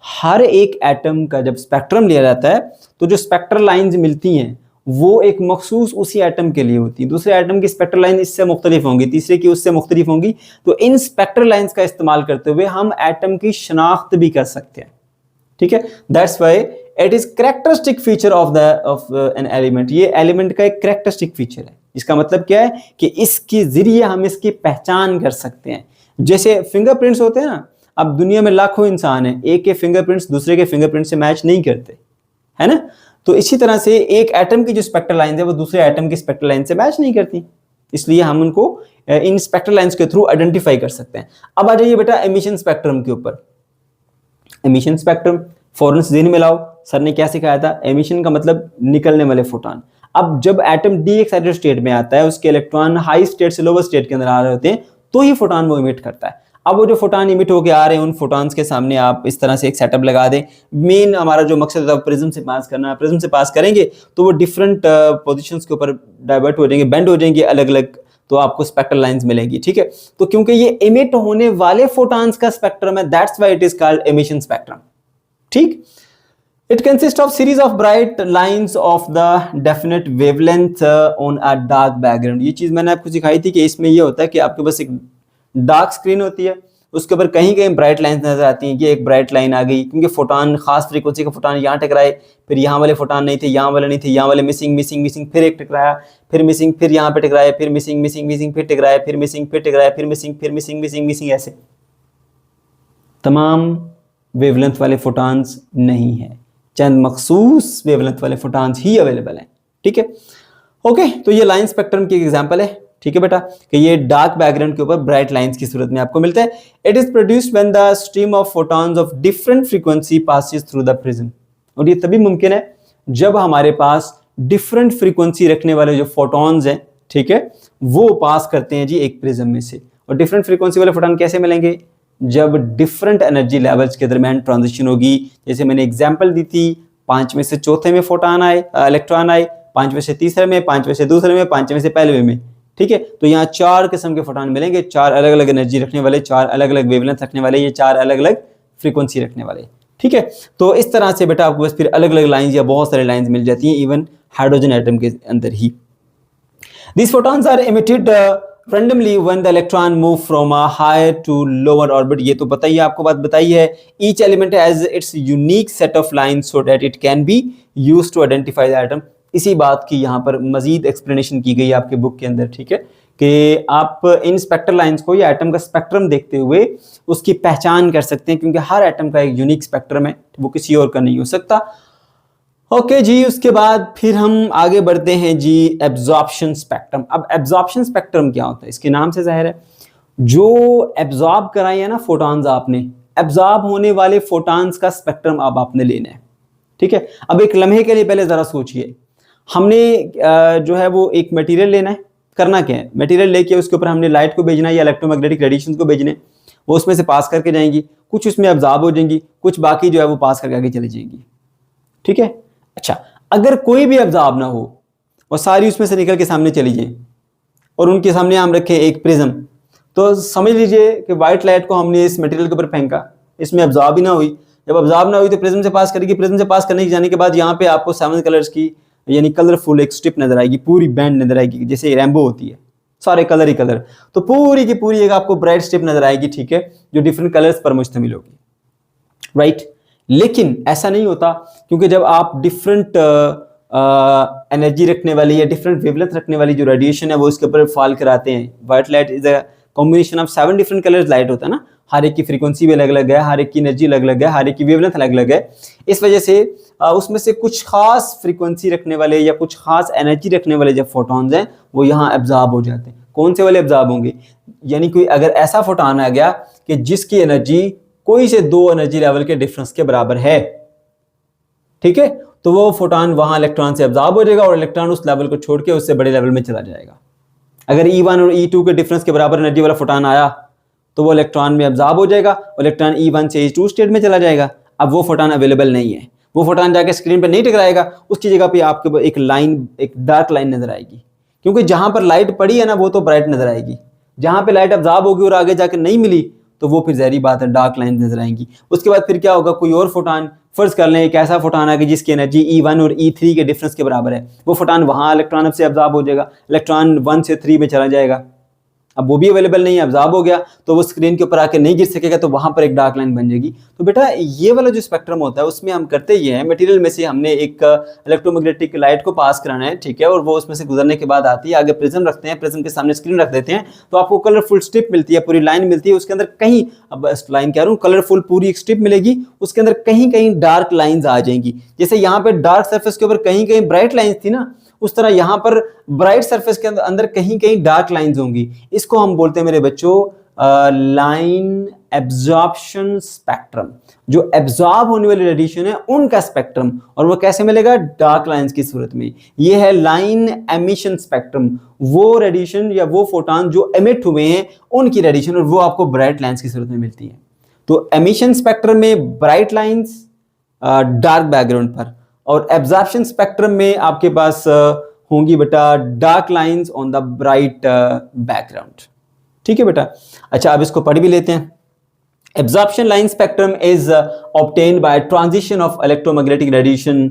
हर एक एटम का जब स्पेक्ट्रम लिया जाता है तो जो स्पेक्ट्रल लाइंस मिलती हैं वो एक मखसूस उसी एटम के लिए होती है। दूसरे एटम की स्पेक्ट्रल लाइन इससे मुख्तलिफ होंगी, तीसरे की उससे मुख्तलिफ होंगी। तो इन स्पेक्ट्रल लाइंस का इस्तेमाल करते हुए हम एटम की शनाख्त भी कर सकते हैं, ठीक है। That's why it is characteristic feature of an element. ये एलिमेंट का एक कैरेक्टरिस्टिक फीचर है। इसका मतलब क्या है कि इसके जरिए हम इसकी पहचान कर सकते हैं। जैसे फिंगरप्रिंट्स होते हैं ना, अब दुनिया में लाखों इंसान हैं, एक के फिंगरप्रिंट्स दूसरे के फिंगरप्रिंट से मैच नहीं करते, है ना। तो इसी तरह से एक एटम की जो स्पेक्ट्रल लाइंस है वो दूसरे एटम की स्पेक्ट्रल लाइन से मैच नहीं करती, इसलिए हम उनको इन स्पेक्ट्रल लाइंस के थ्रू आइडेंटिफाई कर सकते हैं। अब आ जाइए बेटा एमिशन स्पेक्ट्रम के ऊपर। एमिशन स्पेक्ट्रम फौरन से ज़हन में लाओ, सर ने क्या सिखाया था। एमिशन का मतलब निकलने वाले फोटॉन। अब जब एटम डी एक्साइटेड स्टेट में आता है, उसके इलेक्ट्रॉन हाई स्टेट से लोअर स्टेट के अंदर आ रहे होते हैं, तो ही फोटॉन वो इमिट करता है। अब वो जो फोटॉन इमिट होके आ रहे हैं, उन फोटॉन्स के सामने आप इस तरह से एक सेटअप लगा दें। मेन हमारा जो मकसद है प्रिज्म से पास करना है। प्रिज्म से पास करेंगे तो वो डिफरेंट पोजीशंस के ऊपर डाइवर्ट हो जाएंगे, बेंड हो जाएंगे अलग अलग, तो आपको स्पेक्ट्रल लाइंस मिलेंगी, ठीक है। तो क्योंकि ये इमिट होने वाले फोटॉन्स का स्पेक्ट्रम है, that's why it is called emission spectrum, ठीक। It consists of series of bright lines of the definite wavelength on a dark background। ये चीज मैंने आपको सिखाई थी कि इसमें ये होता है कि आपके पास एक डार्क स्क्रीन होती है, उसके ऊपर कहीं कहीं ब्राइट लाइंस नजर आती हैं। ये एक ब्राइट लाइन आ गई क्योंकि फोटॉन खास फ्रीक्वेंसी का फोटॉन यहाँ टकराए, फिर यहाँ वाले फोटॉन नहीं थे, यहाँ वाले नहीं थे, यहाँ वाले मिसिंग मिसिंग मिसिंग, फिर एक टकराया, फिर मिसिंग, फिर यहाँ पे टकराया, फिर मिसिंग मिसिंग मिसिंग, फिर टकराया, फिर मिसिंग, फिर टकराया, फिर मिसिंग, फिर मिसिंग मिसिंग मिसिंग, ऐसे तमाम वेवलेंथ वाले फोटॉन्स नहीं है, चंद मखसूस वेवलेंथ वाले फोटॉन्स ही अवेलेबल हैं, ठीक है। ओके, तो ये लाइन स्पेक्ट्रम की एग्जांपल है, ठीक है बेटा, कि ये डार्क बैकग्राउंड के ऊपर ब्राइट लाइंस की सूरत में आपको मिलता है। It is produced when the stream of photons of different frequency passes through the prism. और ये तभी मुमकिन है जब हमारे पास डिफरेंट फ्रीक्वेंसी रखने वाले जो फोटॉन्स हैं, ठीक है, वो पास करते हैं जी एक प्रिज्म में से। और डिफरेंट फ्रीक्वेंसी वाले फोटॉन कैसे मिलेंगे? जब डिफरेंट एनर्जी लेवल्स के दरमियान ट्रांजिशन होगी। जैसे मैंने एग्जांपल दी थी, 5 में से चौथे में फोटॉन आए, इलेक्ट्रॉन आए, 5 में से तीसरे में, 5 में से दूसरे में, 5 में से पहले में, ठीक है। तो यहाँ 4 किस्म के फोटॉन मिलेंगे, 4 अलग अलग एनर्जी रखने वाले, 4 अलग अलग वेवलेंथ रखने वाले, ये 4 अलग अलग फ्रीक्वेंसी रखने वाले, ठीक है। तो इस तरह से बेटा आपको बस फिर अलग अलग लाइंस या बहुत सारे लाइंस मिल जाती हैं इवन हाइड्रोजन एटम के अंदर ही। These photons are emitted randomly when the electron move from a higher to lower orbit। ये तो पता ही है, आपको बात बताई है। Each element has its unique set of lines so that it can be used to identify the atom। इसी बात की यहाँ पर मजीद एक्सप्लेनेशन की गई है आपके बुक के अंदर, ठीक है, कि आप इन स्पेक्ट्रल लाइंस को या एटम का स्पेक्ट्रम देखते हुए उसकी पहचान कर सकते हैं, क्योंकि हर एटम का एक यूनिक स्पेक्ट्रम है, वो किसी और का नहीं हो सकता। ओके जी, उसके बाद फिर हम आगे बढ़ते हैं जी एब्जॉर्प्शन स्पेक्ट्रम। अब एब्जॉर्प्शन स्पेक्ट्रम क्या होता है? इसके नाम से जाहिर है जो एब्जॉर्ब कराई है ना फोटॉन्स, आपने एब्जॉर्ब होने वाले फोटॉन्स का स्पेक्ट्रम अब आपने लेना है, ठीक है। अब एक लम्हे के लिए पहले जरा सोचिए, हमने जो है वो एक मटेरियल लेना है, करना क्या है, मटेरियल लेके उसके ऊपर हमने लाइट को भेजना है या इलेक्ट्रोमैग्नेटिक रेडिएशन को भेजने, वो उसमें से पास करके जाएंगी, कुछ उसमें एब्जॉर्ब हो जाएंगी, कुछ बाकी जो है वो पास करके आगे चली जाएंगी, ठीक है। अच्छा, अगर कोई भी एब्जॉर्ब ना हो और सारी उसमें से निकल के सामने चली जाए और उनके सामने हम रखें एक प्रिज्म, तो समझ लीजिए कि व्हाइट लाइट को हमने इस मटेरियल के ऊपर फेंका, इसमें एब्जॉर्ब ही ना हुई। जब एब्जॉर्ब ना हुई तो प्रिज्म से पास करेगी, प्रिज्म से पास करने के जाने के बाद यहाँ पे आपको 7 कलर्स की यानी कलरफुल एक स्ट्रिप नजर आएगी, पूरी बैंड नजर आएगी, जैसे रेनबो होती है, सारे कलर ही कलर, तो पूरी की पूरी एक आपको ब्राइट स्ट्रिप नजर आएगी, ठीक है, जो डिफरेंट कलर्स पर मुश्तमिल होगी, राइट। लेकिन ऐसा नहीं होता, क्योंकि जब आप डिफरेंट एनर्जी रखने वाली या डिफरेंट वेवलेंथ रखने वाली जो रेडिएशन है वो इसके ऊपर फॉल कराते हैं। White light is a combination of 7 different colours light होता है ना, हर एक की फ्रीक्वेंसी भी अलग अलग है, हर एक की एनर्जी अलग अलग है, हर एक की वेवलेंथ अलग अलग है। इस वजह से उसमें से कुछ खास फ्रीक्वेंसी रखने वाले या कुछ खास एनर्जी रखने वाले जो फोटॉन्स हैं वो यहाँ एब्जॉर्ब हो जाते हैं। कौन से वाले एब्जॉर्ब होंगे? यानी कोई अगर ऐसा फोटॉन आ गया कि जिसकी एनर्जी कोई से 2 एनर्जी लेवल के डिफरेंस के बराबर है, ठीक है, तो वो फोटॉन वहां इलेक्ट्रॉन से एब्जॉर्ब हो जाएगा और इलेक्ट्रॉन उस लेवल को छोड़ के उससे बड़े लेवल में चला जाएगा। अगर E1 और E2 के डिफरेंस के बराबर एनर्जी वाला फोटॉन आया तो वो इलेक्ट्रॉन में एब्जॉर्ब हो जाएगा और इलेक्ट्रॉन E1 से E2 स्टेट में चला जाएगा। अब वो फोटॉन अवेलेबल नहीं है, वो फोटॉन जाके स्क्रीन पर नहीं टकराएगा, उसकी जगह पे आपके एक लाइन, एक डार्क लाइन नजर आएगी, क्योंकि जहां पर लाइट पड़ी है ना वो तो ब्राइट नजर आएगी, जहां पे लाइट एब्जॉर्ब होगी और आगे जाके नहीं मिली तो वो फिर जहरी बात है डार्क लाइन नजर आएंगी। उसके बाद फिर क्या होगा, कोई और फोटॉन, फर्ज कर लें एक ऐसा फोटॉन है कि जिसकी एनर्जी E1 और E3 के डिफरेंस के बराबर है, वो फोटॉन वहां इलेक्ट्रॉन से एब्जॉर्ब हो जाएगा, इलेक्ट्रॉन 1 से 3 में चला जाएगा, अब वो भी अवेलेबल नहीं है, एब्जॉर्ब हो गया, तो वो स्क्रीन के ऊपर आके नहीं गिर सकेगा, तो वहां पर एक डार्क लाइन बन जाएगी। तो बेटा ये वाला जो स्पेक्ट्रम होता है उसमें हम करते ये हैं, मटेरियल में से हमने एक इलेक्ट्रोमैग्नेटिक लाइट को पास कराना है, ठीक है, और वो उसमें से गुजरने के बाद आती है, आगे प्रिज्म रखते हैं, प्रिज्म के सामने स्क्रीन रख देते हैं, तो आपको कलरफुल स्ट्रिप मिलती है, पूरी लाइन मिलती है, उसके अंदर कहीं, अब लाइन कह रहा हूँ, कलरफुल पूरी एक स्ट्रिप मिलेगी, उसके अंदर कहीं कहीं डार्क लाइंस आ जाएंगी। जैसे यहाँ पे डार्क सरफेस के ऊपर कहीं कहीं ब्राइट लाइंस थी ना, उस तरह यहां पर ब्राइट सरफेस के अंदर कहीं कहीं डार्क लाइंस होंगी। इसको हम बोलते हैं मेरे बच्चों लाइन एब्जॉर्प्शन स्पेक्ट्रम। जो एब्जॉर्ब होने वाली रेडिएशन है उनका स्पेक्ट्रम, और वो कैसे मिलेगा? डार्क लाइंस की सूरत में। ये है लाइन एमिशन स्पेक्ट्रम, वो रेडिएशन या वो फोटॉन जो एमिट हुए हैं उनकी रेडिएशन, और वो आपको ब्राइट लाइंस की सूरत में मिलती है। तो एमिशन स्पेक्ट्रम में ब्राइट लाइंस डार्क बैकग्राउंड पर, और एब्जॉर्प्शन स्पेक्ट्रम में आपके पास होंगी बेटा dark lines on the bright background, ठीक है बेटा। अच्छा, अब इसको पढ़ भी लेते हैं। Absorption line spectrum is obtained by transition of electromagnetic radiation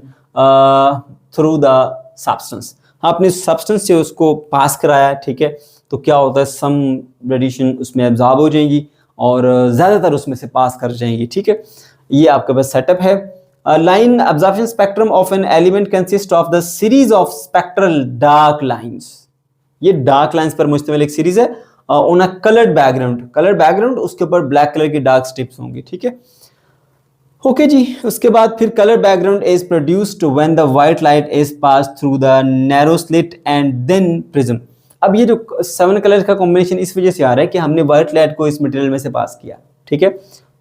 through the substance. आपने सब्सटेंस से उसको पास कराया, ठीक है, तो क्या होता है, सम रेडिएशन उसमें एब्जॉर्ब हो जाएंगी और ज्यादातर उसमें से पास कर जाएंगी, ठीक है। ये आपके पास सेटअप है। line absorption spectrum of an element consists of the series of spectral dark lines। ये dark lines पर मुश्तमिल एक सीरीज है on a colored background, उसके ऊपर black कलर की dark strips होंगी, ठीक है। ओके जी, उसके बाद फिर color background is produced when the white light is passed through the narrow slit and then prism। अब ये जो 7 कलर्स का कॉम्बिनेशन इस वजह से आ रहा है कि हमने व्हाइट लाइट को इस मटेरियल में से पास किया, ठीक है।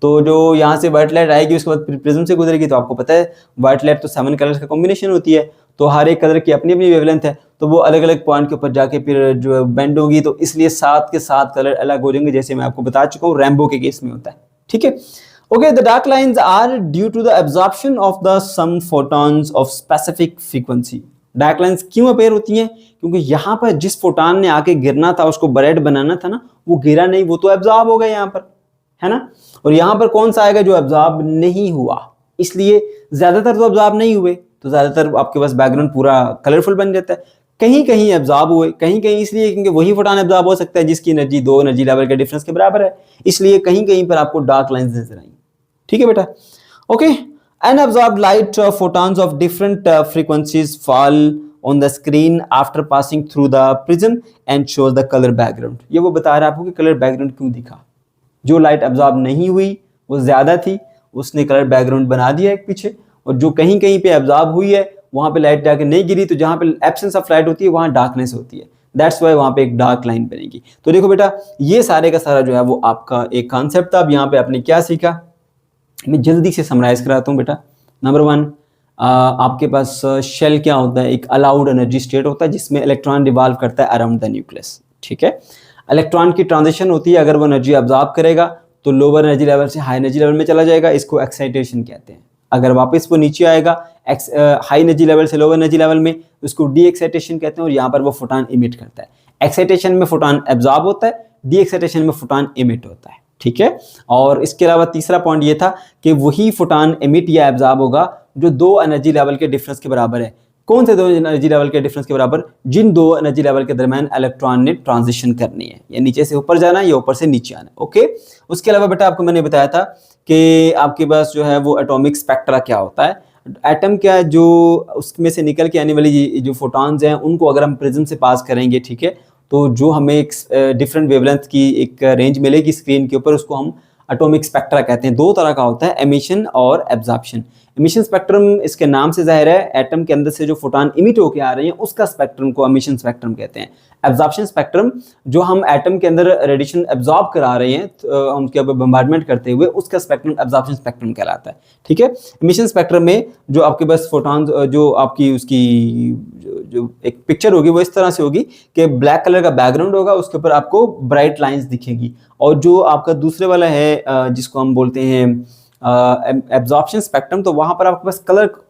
तो जो यहाँ से व्हाइट लाइट आएगी उसके बाद प्रिज्म से गुजरेगी, तो आपको पता है व्हाइट लाइट तो 7 कलर्स का कॉम्बिनेशन होती है, तो हर एक कलर की अपनी अपनी वेवलेंथ है, तो वो अलग अलग पॉइंट के ऊपर जाके फिर जो बेंड होगी, तो इसलिए 7 के 7 कलर अलग हो जाएंगे, जैसे मैं आपको बता चुका हूँ रैम्बो के केस में होता है, ठीक है। Okay, the dark lines are due to the absorption of the some photons of specific frequency. Dark lines क्यों अपेयर होती हैं? क्योंकि यहाँ पर जिस फोटॉन ने आके गिरना था, उसको ब्राइट बनाना था ना, वो गिरा नहीं, वो तो एब्जॉर्ब हो गया यहाँ पर, है ना। और यहाँ पर कौन सा आएगा जो एब्जॉर्ब नहीं हुआ, इसलिए ज्यादातर तो एब्जॉर्ब नहीं हुए, तो ज्यादातर आपके पास बैकग्राउंड पूरा कलरफुल बन जाता है। कहीं कहीं एब्जॉर्ब हुए, कहीं कहीं इसलिए क्योंकि वही फोटॉन एब्जॉर्ब हो सकता है जिसकी एनर्जी 2 एनर्जी लेवल के डिफरेंस के बराबर है, इसलिए कहीं कहीं पर आपको डार्क लाइंस नजर आई, ठीक है बेटा। Okay, unabsorbed light photons of different frequencies fall on the screen after passing through the prism and shows the color background. ये वो बता रहा है आपको कि कलर बैकग्राउंड क्यों दिखा। जो लाइट एब्जॉर्ब नहीं हुई वो ज्यादा थी, उसने कलर बैकग्राउंड बना दिया एक पीछे, और जो कहीं कहीं पे एब्जॉर्ब हुई है वहां पे लाइट जाके नहीं गिरी, तो जहां पे एब्सेंस ऑफ लाइट होती है वहां डार्कनेस होती है, दैट्स वाई वहां पे एक डार्क लाइन बनेगी। तो देखो बेटा, ये सारे का सारा जो है वो आपका एक कॉन्सेप्ट था। अब यहाँ पे आपने क्या सीखा, मैं जल्दी से समराइज कराता हूँ बेटा। नंबर 1, आपके पास शेल क्या होता है, एक अलाउड एनर्जी स्टेट होता है जिसमें इलेक्ट्रॉन रिवॉल्व करता है अराउंड द न्यूक्लियस, ठीक है। इलेक्ट्रॉन की ट्रांजिशन होती है, अगर वो एनर्जी अब्जॉर्ब करेगा तो लोअर एनर्जी लेवल से हाई एनर्जी लेवल में चला जाएगा, इसको एक्साइटेशन कहते हैं। अगर वापस वो नीचे आएगा हाई एनर्जी लेवल से लोअर एनर्जी लेवल में, उसको डी एक्साइटेशन कहते हैं, और यहाँ पर वो फोटॉन इमिट करता है। एक्साइटेशन में फोटॉन एब्जॉर्ब होता है, डी एक्साइटेशन में फोटॉन इमिट होता है, ठीक है। और इसके अलावा तीसरा पॉइंट ये था कि वही फोटॉन एमिट या एब्जॉर्ब होगा जो 2 एनर्जी लेवल के डिफरेंस के बराबर है। कौन से 2 एनर्जी लेवल के डिफरेंस के बराबर? जिन 2 एनर्जी लेवल के दरमियान इलेक्ट्रॉन ने ट्रांजिशन करनी है, या नीचे से ऊपर जाना है या ऊपर से नीचे आना है, ओके। उसके अलावा बेटा आपको मैंने बताया था कि आपके पास जो है वो एटॉमिक स्पेक्ट्रा क्या होता है। एटम क्या है, जो उसमें से निकल के आने वाली जो फोटॉन्स हैं उनको अगर हम प्रिज्म से पास करेंगे, ठीक है, तो जो हमें एक डिफरेंट वेवलेंथ की एक रेंज मिलेगी स्क्रीन के ऊपर, उसको हम एटॉमिक स्पेक्ट्रा कहते हैं। 2 तरह का होता है, एमिशन और एब्जॉर्प्शन। एमिशन स्पेक्ट्रम इसके नाम से जाहिर है, एटम के अंदर से जो फोटॉन इमिट होकर आ रही हैं उसका स्पेक्ट्रम को एमिशन स्पेक्ट्रम कहते हैं। एब्जॉर्प्शन स्पेक्ट्रम, जो हम एटम के अंदर रेडिएशन एब्जॉर्ब करा रहे हैं उनके ऊपर बम्बार्डमेंट करते हुए, उसका स्पेक्ट्रम एब्जॉर्प्शन स्पेक्ट्रम कहलाता है, ठीक है। एमिशन स्पेक्ट्रम में जो आपके पास फोटॉन, जो आपकी उसकी जो एक पिक्चर होगी वो इस तरह से होगी कि ब्लैक कलर का बैकग्राउंड होगा, उसके ऊपर आपको ब्राइट लाइंस दिखेगी, और जो आपका दूसरे वाला है जिसको हम बोलते हैं एब्जॉर्प्शन स्पेक्ट्रम, तो वहां पर आपके पास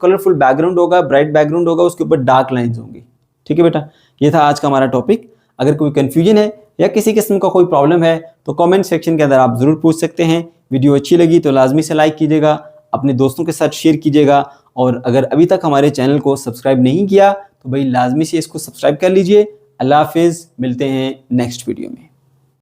कलरफुल बैकग्राउंड होगा, ब्राइट बैकग्राउंड होगा, उसके ऊपर डार्क लाइंस होंगी, ठीक है बेटा। ये था आज का हमारा टॉपिक। अगर कोई कंफ्यूजन है या किसी किस्म का कोई प्रॉब्लम है तो कमेंट सेक्शन के अंदर आप जरूर पूछ सकते हैं। वीडियो अच्छी लगी तो लाजमी से लाइक कीजिएगा, अपने दोस्तों के साथ शेयर कीजिएगा, और अगर अभी तक हमारे चैनल को सब्सक्राइब नहीं किया तो भाई लाजमी से इसको सब्सक्राइब कर लीजिए। अल्लाह हाफिज़, मिलते हैं नेक्स्ट वीडियो में।